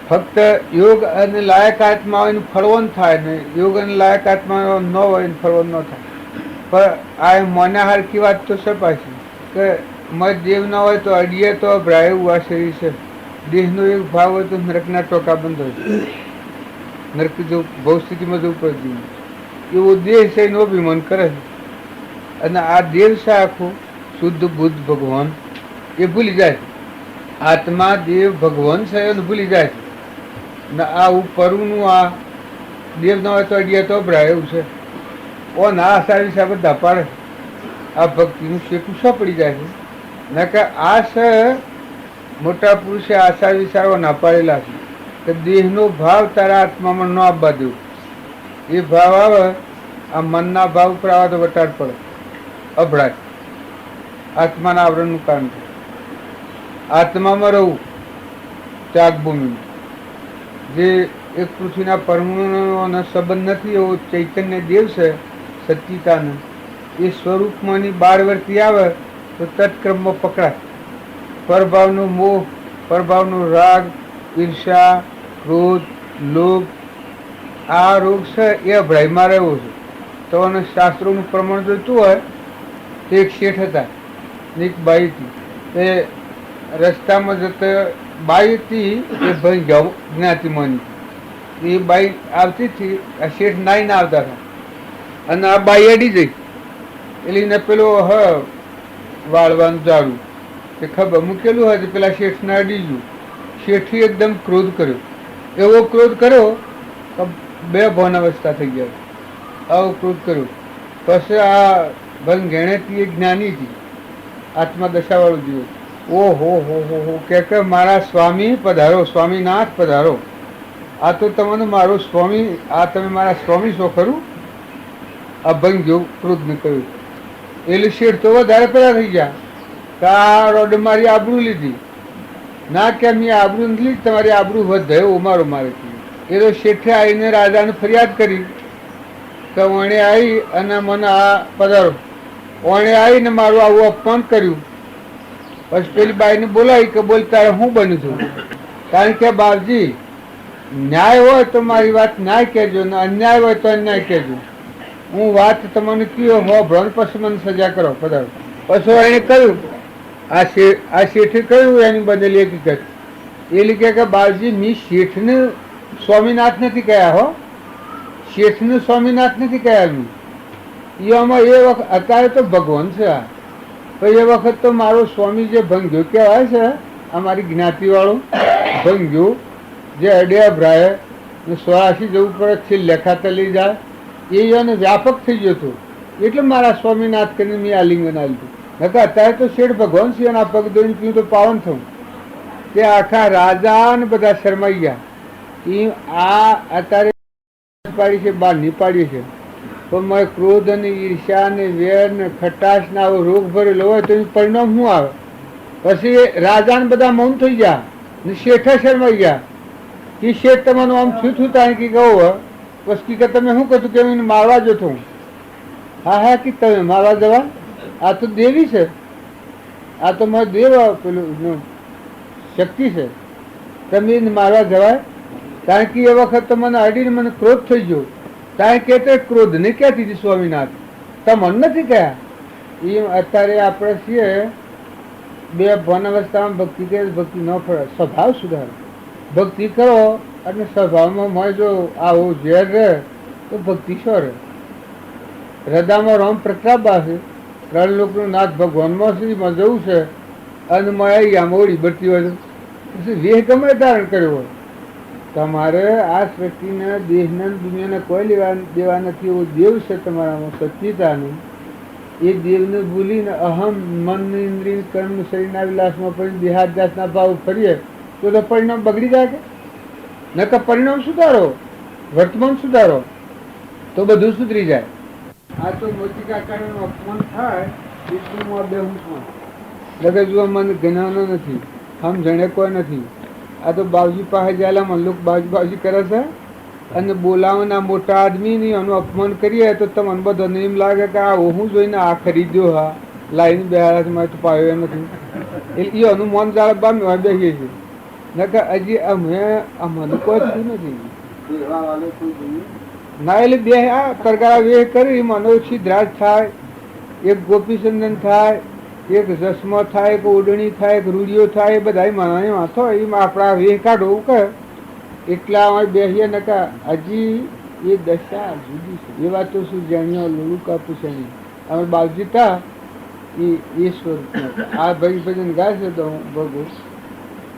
ફક્ત યોગ અને લાયક આત્મા હોય ફળવન થાય ને, યોગ અને લાયક આત્મા ન હોય ને ફળવન ન થાય. પણ આ મોના હારકી વાત તો છે પાછી કે મત દેવ ના હોય તો અડીએ તો અભરાય એવું આ શરીર છે. દેહનો એક ભાવ હોય તો નરકના ટોકા બંધ હોય, નરક જો ભવ સ્થિતિમાં જવું પડતું એવો દેહ છે એનું અભિમાન કરે છે. અને આ દેવ છે આખું શુદ્ધ બુદ્ધ ભગવાન એ ભૂલી જાય છે. આત્મા દેવ ભગવાન છે એને ભૂલી જાય છે. ને આ ઉપરનું આ દેવ ના હોય તો અડીએ તો અભરાય એવું છે. ઓ ના આશા વિશે બધા પાડે આ ભક્તિનું શેકું શું પડી જાય છે ને કે આ છે મોટા પુરુષે આશા વિચારો ના પાડેલા છે કે દેહનો ભાવ તારા આત્મામાં ન આપવા દેવું. એ ભાવ આવે આ મનના ભાવ ઉપર આવે તો વટાડ પડે, અભડાય, આત્માના આવરણનું કારણ છે. આત્મામાં રહું ત્યાગભૂમિ જે એક પૃથ્વીના પરમાણુનો સંબંધ નથી એવો ચૈતન્ય દેવ છે સચ્ચિદાનંદ. એ સ્વરૂપમાંની 12 વર્ષથી આવે તો તત્ક્રમમાં પકડાય. પરભાવનો મોહ, પરભાવનો રાગ, ઈર્ષા, ક્રોધ, લોભ, આ રોગ છે એ અભડાઈમાં રહેવો છે. તો અને શાસ્ત્રોનું પ્રમાણ જોઈતું હોય તો એક શેઠ હતા ને એક બાઈ હતી. એ રસ્તામાં જતા બાઈ હતી એ ભાઈ જાઉં જ્ઞાતિમાંની. એ બાઈ આવતી હતી, આ શેઠ નાઈને આવતા હતા અને આ બાઈ અડી જઈ એટલે એને પેલો વાળવાનું ઝાડું કે ખબર મૂકેલું હોય તો પેલા શેઠને અડી ગયું. શેઠે એકદમ ક્રોધ કર્યો, એવો ક્રોધ કર્યો કે 2 ભવન અવસ્થા થઈ ગયા. આવો ક્રોધ કર્યો. પછી આ ભન ઘેણેથી એક જ્ઞાની હતી, આત્મા દશાવાળું જીવ. ઓહો હો કે મારા સ્વામી પધારો, સ્વામીનાથ પધારો. આ તો તમને મારો સ્વામી, આ તમે મારા સ્વામી છો ખરું? આ ભંગ જેવું ક્રોધ ને કહ્યું. એટલે શેઠ તો વધારે પેલા થઈ ગયા કે આ રોડ મારી આબરૂ લીધી. ના કે મેં આબરૂ નથી લીધી, તમારી આબરૂ વધાયો મારો મારે. એ તો શેઠે આવીને રાજાને ફરિયાદ કરી કે ઓણે આવી અને મને આ પધારો, ઓણે આવીને મારું આવું અપમાન કર્યું. પછી પેલી બાઈને બોલાવી કે બોલ તારે હું બન્યું છું? કારણ કે બાપજી ન્યાય હોય તો મારી વાત ન્યાય કહેજો ને અન્યાય હોય તો અન્યાય કહેજો. હું વાત તમને કયો હો ભ્રમ, પછી મને સજા કરો પધારો. પછી એને કહ્યું આ શેઠે કહ્યું એની બદલી હકીકત. એ લીધે કે બાપજી મી શેઠને સ્વામીનાથ નથી કહ્યા હો, શેઠને સ્વામીનાથ નથી કહ્યા મી. એમાં એ વખત અત્યારે તો ભગવાન છે આ. તો એ વખત તો મારો સ્વામી જે ભંગ્યો કહેવાય છે, અમારી જ્ઞાતિવાળો ભંગ્યો જે અડ્યા ભ્રાય ને 84 જવું પડે છે લેખાતા લઈ જાય એ એને વ્યાપક થઈ ગયો હતો. એટલે મારા સ્વામીનાથ કરીને મેં આલિંગન આપ્યું. નકર અત્યારે તો શેઠ ભગવાન છે એના પગ ધોઈને પીવું તો પાવન થયું. તે આખા રાજા ને બધા શરમાઈ ગયા. એ આ અત્યારે પાડી છે, બહાર નહીં પાડી છે. પણ મારે ક્રોધ અને ઈર્ષા ને વેર ને ખટાશ ને આવો રોગ ભરેલો હોય તો એનું પરિણામ શું આવે? પછી રાજાને બધા મૌન થઈ ગયા ને શેઠે શરમાઈ ગયા. એ શેઠ તમારું આમ છૂથું થાય કે કહું પછી કે તમે શું કહ્યું કે એને મારવા જતો હું? હા કે તમે મારવા જવા? આ તો દેવી છે, આ તો મારો દેવ પેલું શક્તિ છે, તમે એને મારવા જવાય? કારણ કે એ વખત તો મને અડીને મને ક્રોધ થઈ ગયો. કારણ કે તે ક્રોધ ને ક્યાંથી હતી સ્વામીનાથ? તમને નથી કહ્યા. એ અત્યારે આપણે છીએ 2 ભવન અવસ્થામાં ભક્તિ કરે, ભક્તિ ન ફરે, સ્વભાવ સુધારો. ભક્તિ કરો અને સ્વભાવમાં હોય જો આવો ઝેર રહે તો ભક્તિ શું રહે? હૃદયમાં રામ પ્રતાપા છે, 3 લોકનું નાથ ભગવાનમાં શ્રીમાં જવું છે અને મળ્યા મોડી બળતી હોય તો વેહ ગમે ધારણ કર્યો હોય. તમારે આ સૃષ્ટિને દેહને દુનિયાને કોઈ લેવા દેવા નથી. એવો દેવ છે તમારામાં સચ્ચિદાનંદ. એ દેવને ભૂલીને અહમ મન ઇન્દ્રિય કર્મ શરીરના વિલાસમાં પડી દેહાદ્યાસના ભાવ ફરીએ તો પરિણામ બગડી જાય કે નકર પરિણામ સુધારો, વર્તમાન સુધારો તો બધું સુધરી જાય. આ તો મોટી કાકાનું અપમાન થાય એટલું બેહુંશમાં લગે જો મને જ્ઞાન નથી, આમ જણે કોઈ નથી. આ તો બાવજી પાસે જાયેલા મને લોકો બાવજી કરે છે અને બોલાવાના મોટા આદમી નહીં એનું અપમાન કરીએ તો તમને બધાને એમ લાગે કે આ હું જોઈને આ ખરીદ્યો, હા લાઈને બેહારા છે, મારે તો પાયો નથી. એટલે એનું મન જાળે પામ્યું હોય બેસીએ છીએ. નકર હજી મને કોઈ થયું નથી ના. એટલે બે આ તરગાળા વેહ કરી મને ઓછી દ્રાસ થાય એક ગોપીચંદન થાય, એક જસમો થાય, એક ઓડણી થાય, એક રૂડિયો થાય, એ બધા મને વાંચો એમ આપણા વેહ કાઢો કે એટલા અમે બેસીએ ને કે હજી એ દશા જુદી છે. એ વાત તો શું જાણ્યો લોલું કાપું છે અમે બાવજી હતા એ સ્વરૂપ આ ભાઈ ભજન ગાય છે તો ભગો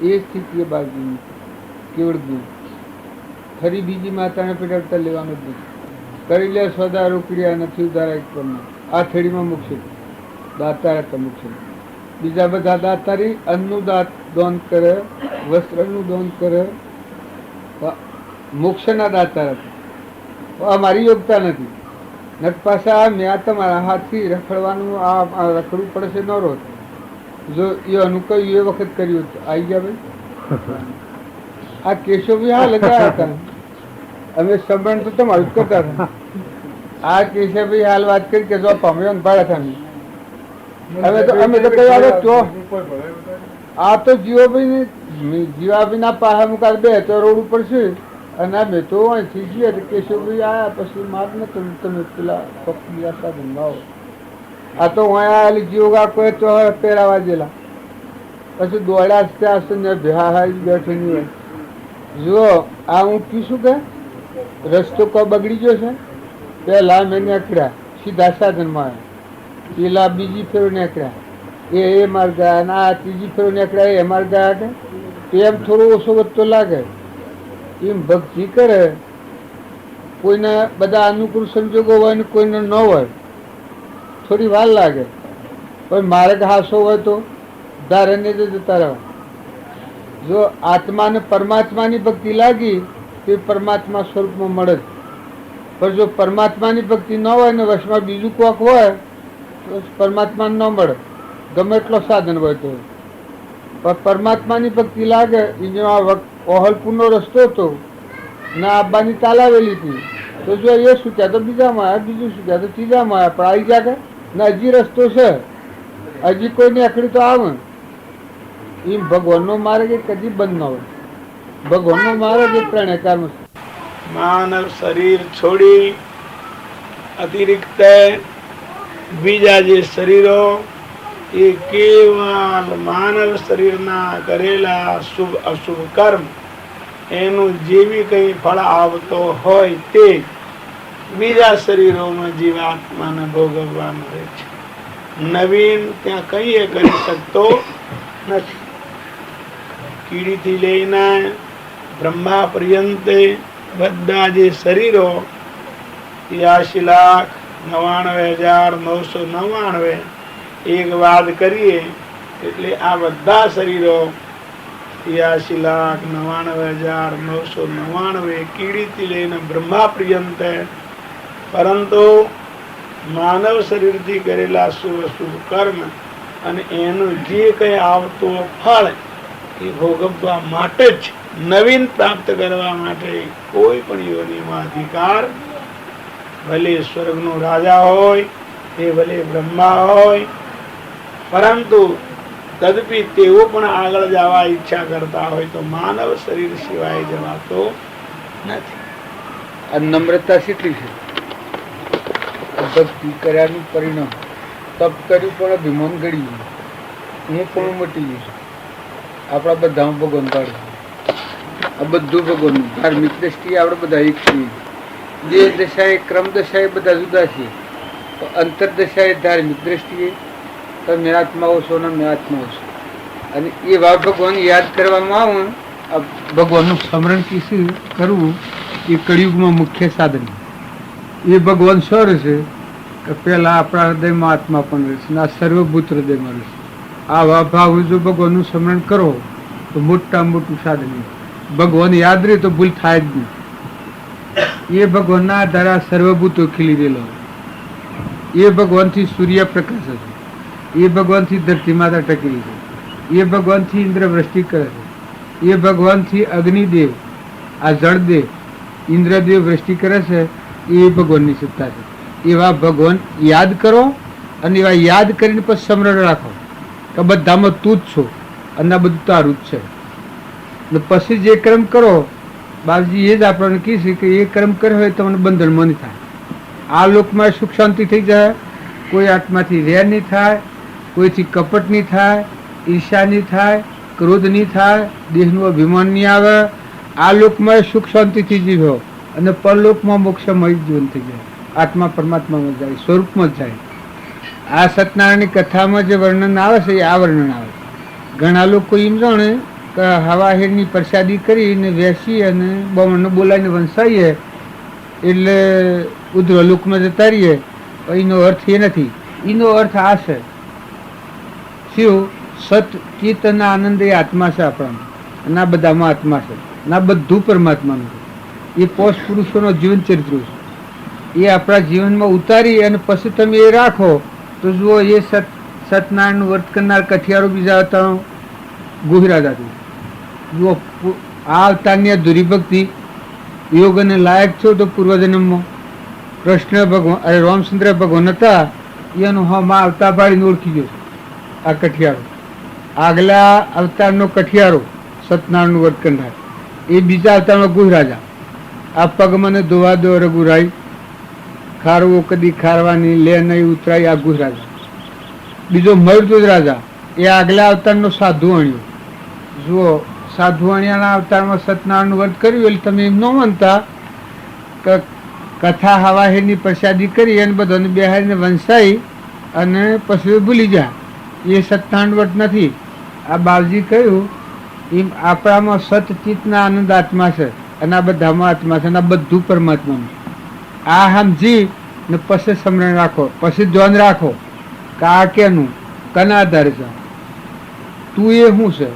એ સ્થિતિ એ બાવજી કેવળ ગુણ ફરી બીજી માતાને પેટાડતા લેવાનું જ નથી. કરી લે સોદા રોકડિયા નથી ઉધારા એક પણ આ થેડીમાં મૂકશે દાતાર હતા મૂકશે. બીજા બધા દાતારી અન્નનું દાન કરે, વસ્ત્રનું દાન કરે, મોક્ષના દાતાર હતા. અમારી યોગ્યતા નથી. નક પાછા મેં તમારા હાથથી રખડવાનું આ રખડવું પડશે ન રોજ જો એ અનુકયું એ વખત કર્યું આવી ગયા ભાઈ. આ કેશો બી હા લગાયા હતા અમે સંભળ તો તમારું જ કરતા હતા. આ કેશે ભાઈ હાલ વાત કરી કે જો પામ્યો ભાડા હતા અમે તો કઈ આવે તો આ તો જીવાભાઈ ના પાસે મુકાલ બે તો રોડ ઉપર છે અને અમે તો અહીંથી જઈએ તો કેશવભાઈ આવ્યા પછી માર ને તમે પેલા પકડી સાધન આવો. આ તો અહીંયા જીવગા કોઈ તો પહેરાવા ગયેલા પછી દોડ્યા ત્યાં ભેહા બેઠી નહીં હોય. જુઓ આ હું કીશું કે રસ્તો કોઈ બગડી ગયો છે. પેલા મેં નીકળ્યા સીધા સાધનમાં આવ્યા, પેલા બીજી ફેરો નીકળ્યા એ માર ગયા અને આ ત્રીજી ફેરો નીકળ્યા એ માર ગયા કે એમ થોડો ઓછો વધતો લાગે. એમ ભક્તિ કરે કોઈને બધા અનુકૂળ સંજોગો હોય ને કોઈને ન હોય થોડી વાર લાગે પણ મારે હાસો હોય તો ધારે ને જતા રહો. જો આત્માને પરમાત્માની ભક્તિ લાગી તો પરમાત્મા સ્વરૂપમાં મળે જ. પણ જો પરમાત્માની ભક્તિ ન હોય ને વશમાં બીજું કોક હોય તો પરમાત્મા ન મળે ગમે એટલો સાધન હોય તો. પણ પરમાત્માની ભક્તિ લાગે એનો ઓહલપુરનો રસ્તો હતો ને આબાની તાલાવેલી હતી તો જો એ શું ક્યાં તો બીજામાં આવ્યા, બીજું શું ક્યાં તો ત્રીજામાં આવ્યા. પણ આવી ગયા કે ને હજી રસ્તો છે, હજી કોઈને આખડી તો આવે. એમ ભગવાનનો માર્ગ એ કદી બંધ ન હોય. ભગવાનનો માર્ગ એ પ્રણયકારનો છે. માનવ શરીર છોડી અતિરિક્ત બીજા જે શરીરો એ કેવલ માનવ શરીરના કરેલા શુભ અશુભ કર્મ એનું જેવી કઈ ફળ આવતો હોય તે બીજા શરીરોમાં જીવાત્માને ભોગવવાનું રહે છે. નવીન ત્યાં કઈ કરી શકતો નથી. કીડીથી લઈને બ્રહ્મા પર્યંતે બધા જે શરીરો 83,99,999 એક વાત કરીએ એટલે આ બધા શરીરો 83,99,999 કીડીથી લઈને બ્રહ્મા પર્યંતે, પરંતુ માનવ શરીરથી કરેલા શુભ અશુભ કર્મ અને એનું જે કઈ આવતો ફળ એ ભોગવવા માટે જ નવીન પ્રાપ્ત કરવા માટે કોઈ પણ યોનિમાં અધિકાર, ભલે સ્વર્ગનો રાજા હોય એ ભલે બ્રહ્મા હોય, પરંતુ તદપી તેઓ પણ આગળ જવા ઈચ્છા કરતા હોય તો માનવ શરીર સિવાય જવાતો નથી. આ નમ્રતા કેટલી છે. ભક્તિ કર્યાનું પરિણામ. તપ કર્યું પણ અભિમાન ગળી ગયું, હું પણ મટી ગયું. આપણા બધા ભગવાન કાઢે આ બધું ભગવાન. ધાર્મિક દ્રષ્ટિએ આપણે બધા એક છીએ. જે દશાએ ક્રમ દશાએ બધા જુદા છીએ. અંતર દશાએ ધાર્મિક દ્રષ્ટિએ તમે આત્માઓ છો ને મેં આત્માઓ છો. અને એવા ભગવાન યાદ કરવામાં આવે. આ ભગવાનનું સ્મરણ કીશું કરવું એ કળિયુગમાં મુખ્ય સાધન. એ ભગવાન સ્વર છે કે પહેલા આપણા હૃદયમાં આત્મા પણ રહેશે ને આ સર્વભૂત હૃદયમાં રહેશે. આવા ભાવ જો ભગવાનનું સ્મરણ કરો તો મોટા મોટું સાધન. ભગવાન યાદ રહે તો ભૂલ થાય જ નહીં. એ ભગવાનના આધારે સર્વભૂતો ખીલી રહેલો. એ ભગવાનથી સૂર્ય પ્રકાશ છે. એ ભગવાનથી ધરતી માતા ટકેલી છે. એ ભગવાનથી ઇન્દ્ર વૃષ્ટિ કરે છે. એ ભગવાનથી અગ્નિદેવ આ જળદેવ ઇન્દ્રદેવ વૃષ્ટિ કરે છે. એ ભગવાનની સત્તા છે. એવા ભગવાન યાદ કરો અને એવા યાદ કરીને પછી સ્મરણ રાખો કે બધામાં તું જ છો અને આ બધું તારું જ છે. પછી જે કર્મ કરો બાપજી એ જ આપણને કહે છે કે એ કર્મ કર્યો હોય તમને બંધનમાં નહીં થાય. આ લોકમાં સુખ શાંતિ થઈ જાય કોઈ આત્માથી વેર નહીં થાય, કોઈથી કપટ નહીં થાય, ઈર્ષા નહીં થાય, ક્રોધ નહીં થાય, દેહનું અભિમાન નહીં આવે. આ લોકમાં સુખ શાંતિથી જીવ્યો અને પરલોકમાં મોક્ષમય જીવન થઈ જાય, આત્મા પરમાત્મામાં જાય, સ્વરૂપમાં જ જાય. આ સત્યનારાયણની કથામાં જે વર્ણન આવે છે એ આ વર્ણન આવે. ઘણા લોકો એમ જાણે કે હવાહેરની પ્રસાદી કરીને વેસી અને બમણને બોલાવીને વંશાઈએ એટલે ઉદ્રલોકમાં જતા રહીએ. એનો અર્થ એ નથી. એનો અર્થ આ છે, શું સત ચિત્ત અને આનંદ એ આત્મા છે આપણામાં, અને આ બધામાં આત્મા છે, અને આ બધું પરમાત્માનું છે. એ પોષ પુરુષોનો જીવન ચરિત્ર છે. એ આપણા જીવનમાં ઉતારી અને પછી તમે એ રાખો તો જુઓ એ સત્યનારાયણનું વર્ત કરનાર કઠિયારો બીજા હતા ગોહિરાજ હતું. જુઓ આ અવતારની અધૂરી ભક્તિ યોગ અને લાયક છો તો પૂર્વજન્મમાં કૃષ્ણ ભગવાન અરે રામચંદ્ર ભગવાન હતા એનું હમા અવતાર પાડીને ઓળખી ગયો આ કઠિયારો. આગલા અવતારનો કઠિયારો સત્યનારાયણનું વર્ત કરનાર એ બીજા અવતારમાં ગોહિરાજા. આ પગ મને ધોવા દો રઘુરાઈ, ખારવો કદી ખારવાની લે નહીં ઉતરાય, આ ગોહિરાજા. બીજો મયુરધ્વજ રાજા એ આગલા અવતારનો સાધુ અણ્યો. જુઓ સાધુ અણ્યાના અવતારમાં સત્યનારાયણનું વર્ત કર્યું એટલે તમે એમ ન માનતા કે કથા હવાહેરની પ્રસાદી કરી અને બધાને બેહારીને વંશાઈ અને પછી ભૂલી જાય. એ સત્યનારાયણ વર્ત નથી. આ બાવજી કહ્યું એમ આપણામાં સતચિતના આનંદ આત્મા છે અને આ બધામાં આત્મા છે અને આ બધું પરમાત્માનું. આ સમજી ને પછી સ્મરણ રાખો, પછી ધ્યાન રાખો કે આ કેનું કના આધારે છે, તું એ શું છે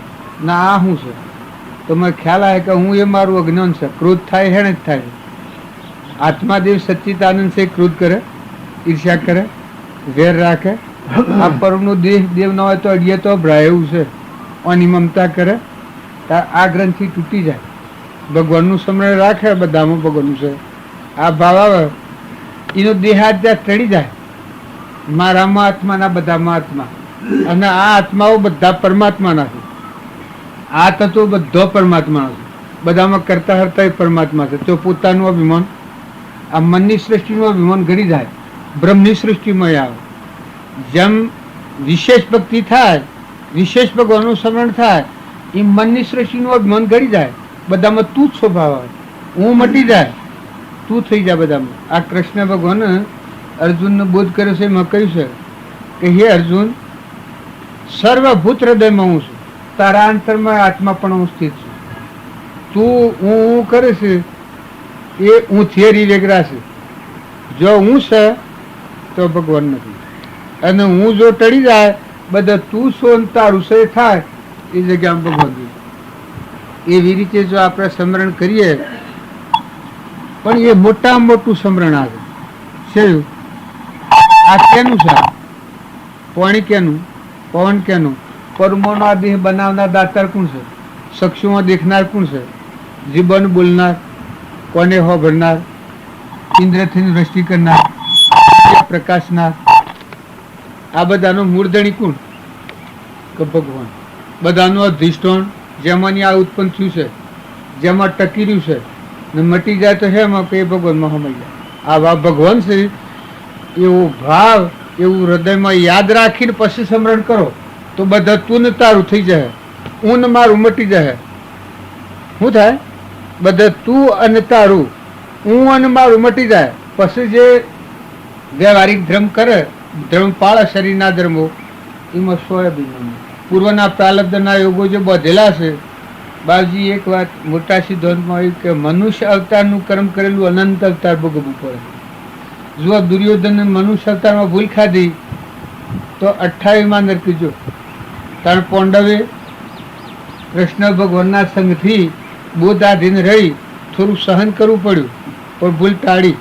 ને આ શું છે. તમને ખ્યાલ આવે કે હું એ મારું અજ્ઞાન છે. ક્રોધ થાય હેણે જ થાય. આત્માદેવ સચ્ચિદાનંદ છે ક્રોધ કરે, ઈર્ષ્યા કરે, વેર રાખે. આ પરમનો દેહ દેવ ન હોય તો અડીએ તો ભ્રાય એવું છે. આની મમતા કરે આ ગ્રંથિ તૂટી જાય. ભગવાનનું સ્મરણ રાખે, બધામાં ભગવાનનું છે. આ ભાવ આવે એનો દેહાત ત્યાં ચડી જાય. મારામાં આત્મા ના બધામાં આત્મા, અને આ આત્માઓ બધા પરમાત્માના છે. આ તત્વો બધો પરમાત્માનો છે. બધામાં કરતા હરતા એ પરમાત્મા છે. તો પોતાનું અભિમાન, આ મનની સૃષ્ટિનું અભિમાન ઘડી જાય, બ્રહ્મની સૃષ્ટિમાં આવે. જેમ વિશેષ ભક્તિ થાય, વિશેષ ભગવાનનું સ્મરણ થાય, એ મનની સૃષ્ટિનું અભિમાન ઘડી જાય. બધામાં તું જ સ્વભાવ આવે, હું મટી જાય, તું થઈ જાય બધામાં. આ કૃષ્ણ ભગવાન અર્જુનને બોધ કર્યો છે. એમાં કહ્યું છે કે હે અર્જુન, સર્વભૂત હૃદયમાં હું છું, તારા અંતરમાં આત્મા પણ હું સ્થિત છું. તું હું કરે છે એ હું થિયરી વેગરા છે. જો હું છે તો ભગવાન નથી, અને હું જો ટળી જાય બધા તું શું તારું છે થાય એ જગ્યામાં ભગવાન છે. એવી રીતે જો આપણે સ્મરણ કરીએ, પણ એ મોટામાં મોટું સ્મરણ આવે છે. આ કેનું છે? પાણી કેનું? પવન કેનું? પરમોનો આ દેહ બનાવનાર દાતાર કોણ છે? ચક્ષુમાં દેખનાર કોણ છે? જીવન બોલનાર, કોને હો ભરનાર, ઇન્દ્રથી દ્રષ્ટિ કરનાર, પ્રકાશનાર, આ બધાનો મૂળધણી કોણ? કે ભગવાન. બધાનું અધિષ્ઠાન જેમાંની આ ઉત્પન્ન થયું છે, જેમાં ટકી રહ્યું છે ને મટી જાય તો હેમાં કે ભગવાનમાં સમાઈ જાય. આ ભગવાન છે એવો ભાવ, એવું હૃદયમાં યાદ રાખીને પછી સ્મરણ કરો તો બધા તું ને તારું થઈ જાય, હું ને મારું મટી જાય. શું થાય? બધા તું અને તારું, હું અને મારું મટી જાય. પછી જે વ્યવહારિક ધર્મ કરે, ધર્મ પાળે શરીરના ધર્મો, એમાં સોયાબીન પૂર્વના પ્રાલબ્ધના યોગો જે બધેલા છે. બાવજી એક વાત મોટા સિદ્ધાંતમાં આવ્યું કે મનુષ્ય અવતારનું કર્મ કરેલું અનંત અવતાર ભોગવવું પડે. જો દુર્યોધન મનુષ્ય અવતારમાં ભૂલ ખાધી તો 28માં નરકીજો. કારણ પાંડવે કૃષ્ણ ભગવાનના સંગથી બોધાધીન રહી થોડું સહન કરવું પડ્યું, પણ ભૂલ ટાળી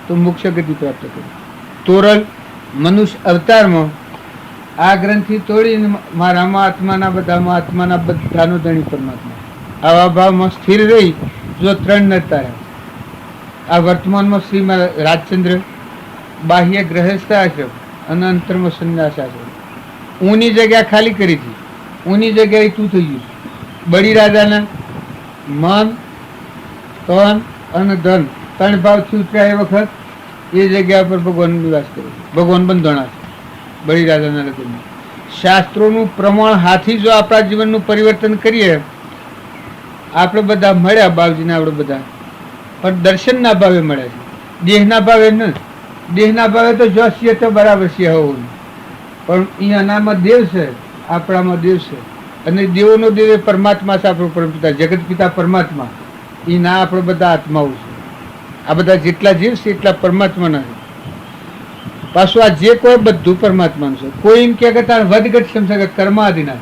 તો મોક્ષ ગતિ પ્રાપ્ત કરી. તોરલ મનુષ્ય અવતારમાં આ ગ્રંથિ તોડીને મારામાં આત્માના બધામાં આત્માના બધાનો ધણી પરમાત્મા, આવા ભાવમાં સ્થિર રહી જો 3 નરતા રહ્યા. આ વર્તમાનમાં શ્રી રાજચંદ્ર બાહ્ય ગ્રહસ્થ આશ્રમ અને અંતરમાં સંન્યાસ આશ્રમ. ઊની જગ્યા ખાલી કરી હતી, ઊની જગ્યાએ તું થઈ ગયું. બળી રાજાના મન, તન અને ધન 3 ભાવથી ઉતર્યા એ વખત એ જગ્યા પર ભગવાન નિવાસ કરે, ભગવાન બંધાણા છે બળીરાજાના લગ્નમાં. શાસ્ત્રોનું પ્રમાણ હાથી જો આપણા જીવનનું પરિવર્તન કરીએ, આપણે બધા મળ્યા બાપજીને, આપણે બધા પણ દર્શનના ભાવે મળ્યા છે, દેહના ભાવે ન. દેહના ભાવે તો જો છીએ તો બરાબર છીએ હોવું, પણ અહીંયાનામાં દેવ છે, આપણામાં દેવ છે, અને દેવોનો દેવ એ પરમાત્મા છે, આપણો પરમપિતા જગત પિતા પરમાત્મા. એ ના આપણે બધા આત્માઓ છે. આ બધા જેટલા જીવ છે એટલા પરમાત્માના છે. પાછું આ જે કોઈ બધું પરમાત્માનું છે. કોઈ એમ કે તાર વધઘટ સમજે કે કર્માદિના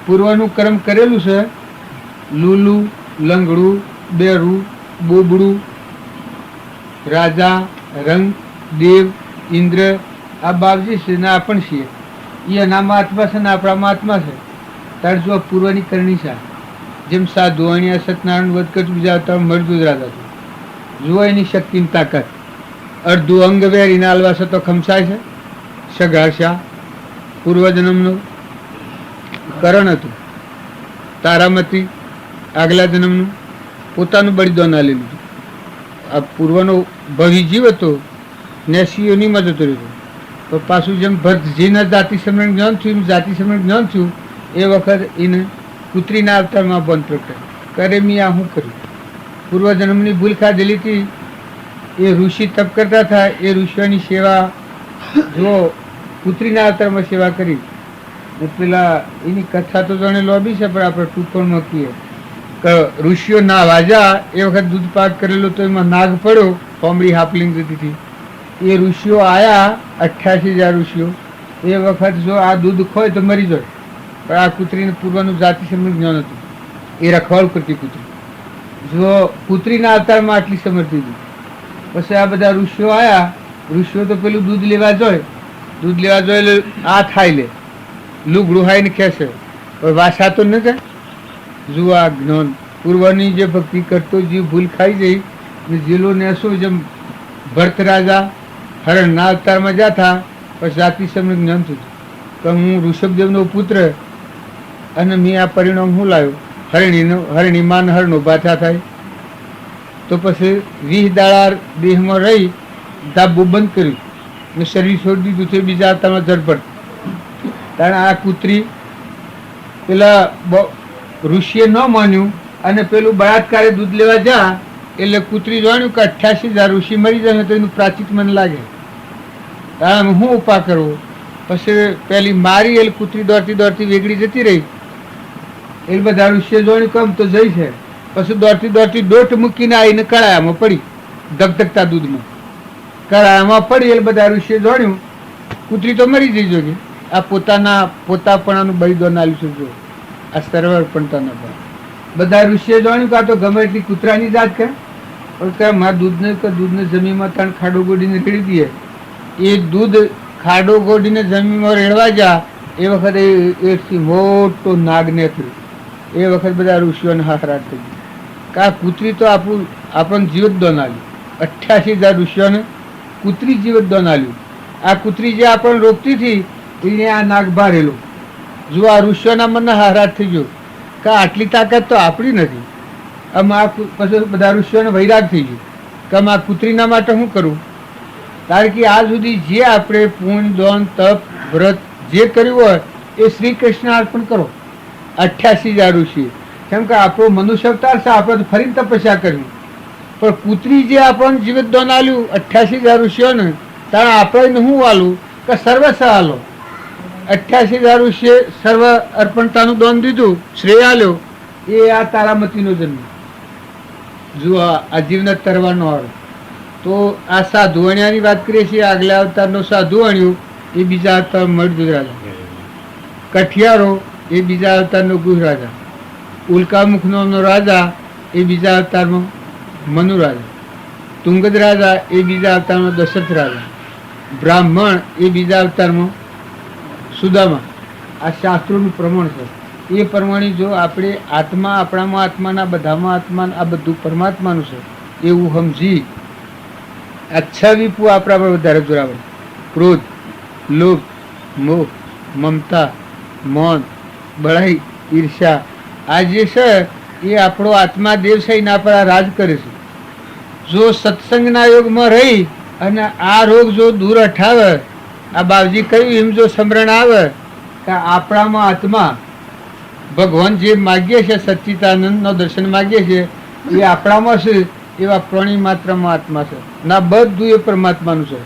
પૂર્વનું કર્મ કરેલું છે, લૂલું, લંગડું, બેરું, બોબડું, રાજા, રંગ, દેવ, ઇન્દ્ર, આ બાપજી છે ને આપણ છીએ. એ અનામાં આત્મા છે ને આપણામાં આત્મા છે. તાર જો પૂર્વની કરણી છે, જેમ સાધુ અણિયા સત્યનારાયણ વધઘટ બીજા આવતા મરદૂત રાજા છે. જુઓ એની શક્તિની તાકાત. અડધું અંગ વેરીને આલવા છે તો ખમસાય છે. સગાશા પૂર્વજન્મનું કરણ હતું, તારામતી આગલા જન્મનું પોતાનું બલિદાન આલેલું હતું. આ પૂર્વનો ભવિ જીવ હતો, નેસીઓની મદદ રહ્યો. તો પાછું જેમ ભરતજીના જાતિ સમરણ જ્ઞાન થયું, એમ જાતિ સમરણ જ્ઞાન થયું. એ વખત એને પુત્રીના અવતારમાં બંધ પ્રગટ કરે. મેં આ શું કર્યું? પૂર્વજન્મની ભૂલ ખાધેલી હતી. એ ઋષિ તપ કરતા હતા, એ ઋષિઓની સેવા જો પુત્રીના અવતારમાં સેવા કરી. પેલા એની કથા તો જાણે લોબી છે, પણ આપણે ટૂંકમાં કહીએ કે ઋષિઓ ના વાજા એ વખત દૂધ પાક કરેલો તો એમાં નાગ પડ્યો, કોમડી હાપલિંગ હતી. એ ઋષિઓ આયા 88,000 ઋષિઓ. એ વખત જો આ દૂધ ખોય તો મરી જાય. પણ આ કૂતરીને પૂર્વનું જાતિ સમૃદ્ધ જ્ઞાન હતું. એ રખવાળ કરતી કૂતરી. જો પુત્રીના અવતારમાં આટલી સમર્થી હતી. પછી આ બધા ઋષિઓ આયા. ઋષિઓ તો પેલું દૂધ લેવા જોઈએ, દૂધ લેવા જોઈએ એટલે આ ખાઈ લે, લુગડું હાઈને ખેંચે, પણ વાસા તો ન જાય. જુઓ આ જ્ઞાન પૂર્વની જે ભક્તિ કરતો જીવ ભૂલ ખાઈ જઈ ને જેલો ને શું જેમ ભરત રાજા હરણના અવતારમાં જાતા પછી જાતિ સમૃદ્ધ જ્ઞાન થયું કે હું ઋષભદેવનો પુત્ર અને મેં આ પરિણામ હું લાવ્યો. હરણી માન હરણો પાછા થાય તો પછી 20 દાડા દેહમાં રહી ધાબુ બંધ કર્યું ને શરીર છોડી દીધું છે. બીજા અવતારમાં ઝડપટ કારણ આ કૂતરી પેલા ઋષિએ ન માન્યું અને પેલું બળાત્કારે દૂધ લેવા જા એટલે કૂતરી જાણ્યું કે 88,000 ઋષિ મરી જાય તો એનું પ્રાચિત મને લાગે. કારણ હું ઉપા કરવો? પછી પેલી મારી એટલે કૂતરી દોડતી દોડતી વેગળી જતી રહી. એ બધા ઋષિએ જોડ્યું કમ તો જઈ છે. પછી દોડતી દોડતી દોટ મૂકીને આવીને કળાયામાં પડી, ધગધગતા દૂધમાં કળાયામાં પડી. એટલે બધા ઋષિએ જોડ્યું કૂતરી તો મરી જઈ જોગે. આ પોતાપણાનું બલિદાન આલ્યું છે. જો આ સર્વર્પણતાના ભાવ બધા ઋષિએ જોડ્યું કે આ તો ગમે એટલી કૂતરાની જાત કે પણ મારા દૂધને જમીનમાં ત્રણ ખાડો ગોડીને રેડી દઈએ. એ દૂધ ખાડો ગોડીને જમીનમાં રેડવા જા એ વખતે એકથી મોટો નાગ નીકળ્યો. એ વખત બધા ઋષિઓને હાહરાટ થઈ ગઈ કે આ કૂતરી તો આપણને જીવતદાન આલ્યું. 88,000 ઋષિઓને કૂતરી જીવતદાન આલ્યું. આ કૂતરી જે આપણને રોકતી હતી એને આ નાગ ભારેલો. જો આ ઋષિઓના મનને હાહરાટ થઈ ગયો કે આટલી તાકાત તો આપણી નથી. આમ આ પછી બધા ઋષિઓને વૈરાગ થઈ ગયું કે આમ આ કૂતરીના માટે શું કરવું? કારણ કે આજ સુધી જે આપણે પુણ્ય દાન તપ વ્રત જે કર્યું હોય એ શ્રી કૃષ્ણ અર્પણ કરો. 88,000 ઋષિ કેમ કે આપણો મનુષ્ય અવતાર છે, આપણે તો ફરી તપસ્યા કરવી. પણ કૂતરી જે આપણને જીવિત દાન આલ્યું 88,000 ઋષિઓને તારે આપણે શું આલું કે સર્વસ્વ આલો. 88,000 ઋષિએ સર્વ અર્પણતાનું દાન દીધું, શ્રેય આલ્યો. એ આ તારામતીનો જન્મ. જુઓ આ જીવને તરવાનો આવે તો આ સાધુ અણિયાની વાત કરીએ છીએ. આગલા અવતારનો સાધુ અણ્યું એ બીજા અવતાર મરદૂત રાજા. કઠિયારો એ બીજા અવતારનો ગુહ રાજા. ઉલ્કામુખનો રાજા એ બીજા અવતારમાં મનુ રાજા. તુંગદ રાજા એ બીજા અવતારમાં દશરથ રાજા. બ્રાહ્મણ એ બીજા અવતારમાં સુદામા. આ શાસ્ત્રોનું પ્રમાણ છે. એ પ્રમાણે જો આપણે આત્મા આપણામાં આત્માના બધામાં આત્મા આ બધું પરમાત્માનું છે એવું સમજી આ 6 વિપુ આપણા પર વધારે જોરાવે. ક્રોધ, લોભ, મોહ, મમતા, મૌન, બળાઈ, ઈર્ષા આ જે છે એ આપણો આત્મા દેવ છે એના પર આ રાજ કરે છે. જો સત્સંગના યોગમાં રહી અને આ રોગ જો દૂર હટાવે, આ બાવજી કહ્યું એમ જો સમરણ આવે કે આપણામાં આત્મા ભગવાન જે માગીએ છે સચ્ચિદાનંદનો દર્શન માગીએ છીએ એ આપણામાં છે, એવા પ્રાણી માત્રમાં આત્મા છે ના બધું એ પરમાત્માનું છે.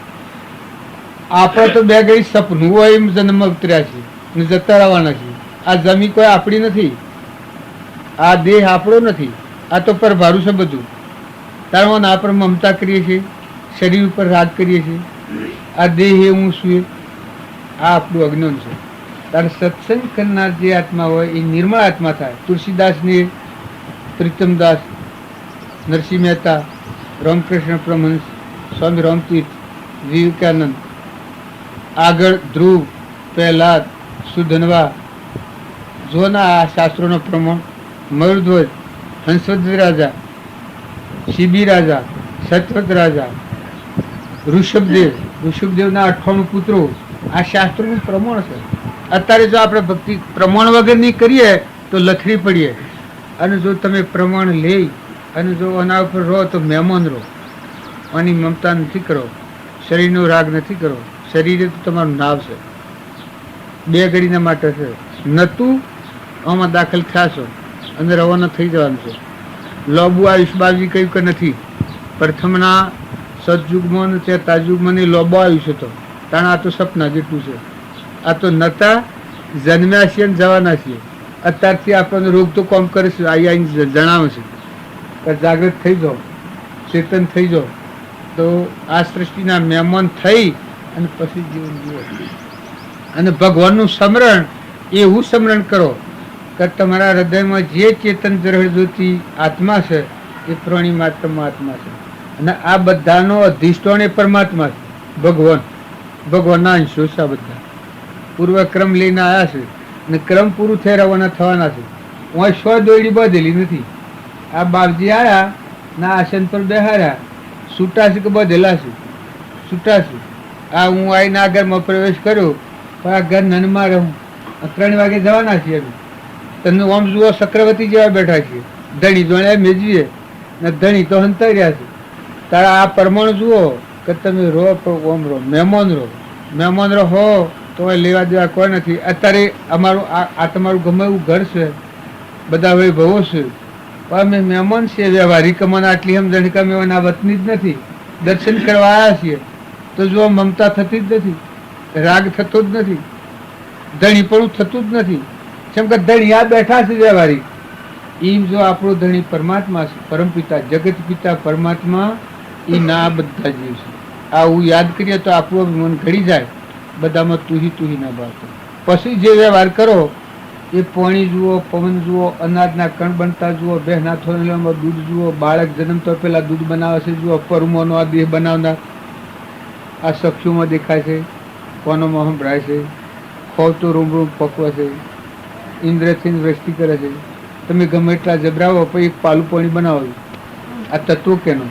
આપણે તો બે ઘડી સપનું હોય એમ જન્મ ઉતર્યા છે ને જતા રહેવાના છે. આ જમી કોઈ આપણી નથી, આ દેહ આપણો નથી, આ તો પરભારું છે બધું. તારવાના આપણે મમતા કરીએ છીએ, શરીર ઉપર રાગ કરીએ છીએ, આ દેહ એ હું છું, આ આપણું અજ્ઞાન છે. તારે સત્સંગ કરનાર જે આત્મા હોય એ નિર્મળ આત્મા થાય. તુલસીદાસની, પ્રીતમદાસ, નરસિંહ મહેતા, રામકૃષ્ણ પરમહંસ, સ્વામી રામતીર્થ, વિવેકાનંદ, આગળ ધ્રુવ, પ્રહલાદ, સુધનવા, જોના આ શાસ્ત્રોનો પ્રમાણ, મયુરધ્વજ, હંસવર્ધન રાજા, શિબી રાજા, સતવત રાજા, ઋષભદેવના 98 પુત્રો, આ શાસ્ત્રોનું પ્રમાણ છે. અત્યારે જો આપણે ભક્તિ પ્રમાણ વગરની કરીએ તો લથડી પડીએ, અને જો તમે પ્રમાણ લઈ અને જો આના ઉપર રહો તો મહેમાન રહો. આની મમતા નથી કરો, શરીરનો રાગ નથી કરો. શરીરે તો તમારું નાવ છે, બે ઘડીના માટે છે. નતું આમાં દાખલ થયા છો અને રવાના થઈ જવાનું છે. લોબુ આયુષ બાજી કહ્યું કે નથી. પ્રથમના સતયુગમાં ત્રેતાયુગમાં લોબો આયુષ્ય હતો, કારણ આ તો સપના જેટલું છે. આ તો નતા જન્મ્યા છીએ ને જવાના છીએ. અત્યારથી આપણને રોગ તો કોમ કરે છે, આવીને જણાવે છે કે જાગૃત થઈ જાઓ, ચેતન થઈ જાઓ. તો આ સૃષ્ટિના મહેમાન થઈ અને પછી જીવન જીવો. અને ભગવાનનું સ્મરણ એવું સ્મરણ કરો કે તમારા હૃદયમાં જે ચેતન જરહજોતી આત્મા છે એ પ્રાણી માત્રમાં આત્મા છે. અને આ બધાનો અધિષ્ઠાન એ પરમાત્મા છે, ભગવાનના અંશો છે. આ બધા પૂર્વક્રમ લઈને આવ્યા છે અને ક્રમ પૂરું થઈ રવાના થવાના છે. હું સ્વ દોયડી બધેલી નથી. આ બાપજી આવ્યા ના આસન પર બેહાર્યા, છૂટા છે કે બધેલા છે? છૂટા છે. આ હું આવીને આ ઘરમાં પ્રવેશ કર્યો, પણ આ ઘર નનમાં રહું. 3 વાગે જવાના છીએ. તમે ઓમ જુઓ ચક્રવર્તી જેવા બેઠા છીએ. ધણી જોડે મેજવીએ ને ધણી તો હંતાઈ રહ્યા છે. તારા આ પરમાણુ જુઓ કે તમે રહો ઓમ રહો, મહેમાન રહો તો લેવા દેવા કોઈ નથી. અત્યારે અમારું આ તમારું ગમે એવું ઘર છે, બધા વૈભવો છે, પણ અમે મહેમાન છીએ. વ્યવહારિક મને આટલી સમજણ કે અમે એના વતની જ નથી, દર્શન કરવા આવ્યા છીએ. તો જો મમતા થતી જ નથી, રાગ થતો જ નથી, ધણીપણું થતું જ નથી. જેમ કે ધણી આ બેઠા છે વ્યવહારિક, એમ જો આપણો ધણી પરમાત્મા છે, પરમપિતા જગત પિતા પરમાત્મા, એ ના બધા જીવ છે. આવું યાદ કરીએ તો આપણું મન ઘડી જાય. બધામાં તુહી ના બાતો. પછી જે વ્યવહાર કરો એ પાણી જુઓ, પવન જુઓ, અનાજના કણ બનતા જુઓ, બહેના થોડીમાં દૂધ જુઓ, બાળક જન્મતો પહેલા દૂધ બનાવે છે જુઓ, પરમોનો આ દેહ બનાવનાર આ ચક્ષુમાં દેખાય છે, કોનોમાં સંભળાય છે, ખોવતો રૂમ પકવે છે, ઇન્દ્રથી વૃષ્ટિ કરે છે. તમે ગમે એટલા જબરાવો પછી એક પાલું પાણી બનાવો. આ તત્વો કેનો?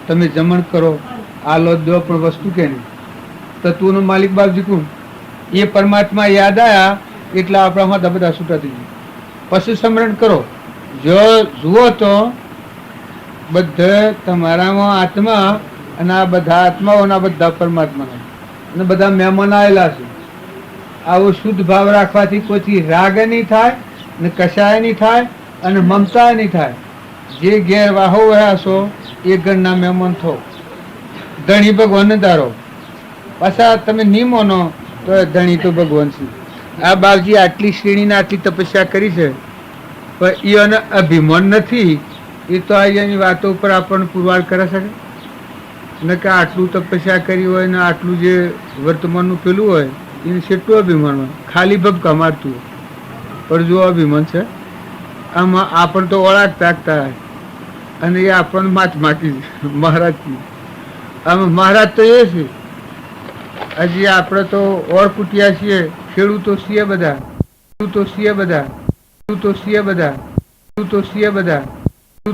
તમે જમણ કરો, આ લો દો, પણ વસ્તુ કેની? તત્વોનો માલિક બાપજી કોણ? એ પરમાત્મા યાદ આવ્યા એટલે આપણામાં બધા છૂટા થઈ ગયા. પછી સ્મરણ કરો, જો જુઓ તો બધે તમારામાં આત્મા અને આ બધા આત્માઓના બધા પરમાત્માના અને બધા મહેમાન આવેલા છે. આવો શુદ્ધ ભાવ રાખવાથી કોઈથી રાગ નહીં થાય ને કશાય નહીં થાય અને મમતા નહીં થાય. જે ઘેર વાહો રહ્યા છો એ ઘરના મહેમાન થો. ધણી ભગવાન ધારો, પાછા તમે નહીં માનો તો ધણી તો ભગવાન છે. આ બાપજી આટલી શ્રેણીને આટલી તપસ્યા કરી છે, પણ એને અભિમાન નથી. એ તો અહીંયાની વાતો ઉપર આપણને પુરવાર કરે છે ને કે આટલું તપસ્યા કરી હોય ને આટલું જે વર્તમાનનું પેલું હોય એને કેટલું અભિમાન હોય. ખાલી ભબકા મારતું પણ જો અભિમાન છે આમાં આપણને તો ઓળખ તાકતા અને એ આપણને માથી મહારાજથી. આમાં મહારાજ તો એ છે. હજી આપણે તો ઓળ કુટિયા છીએ, ખેડૂતો છીએ બધા.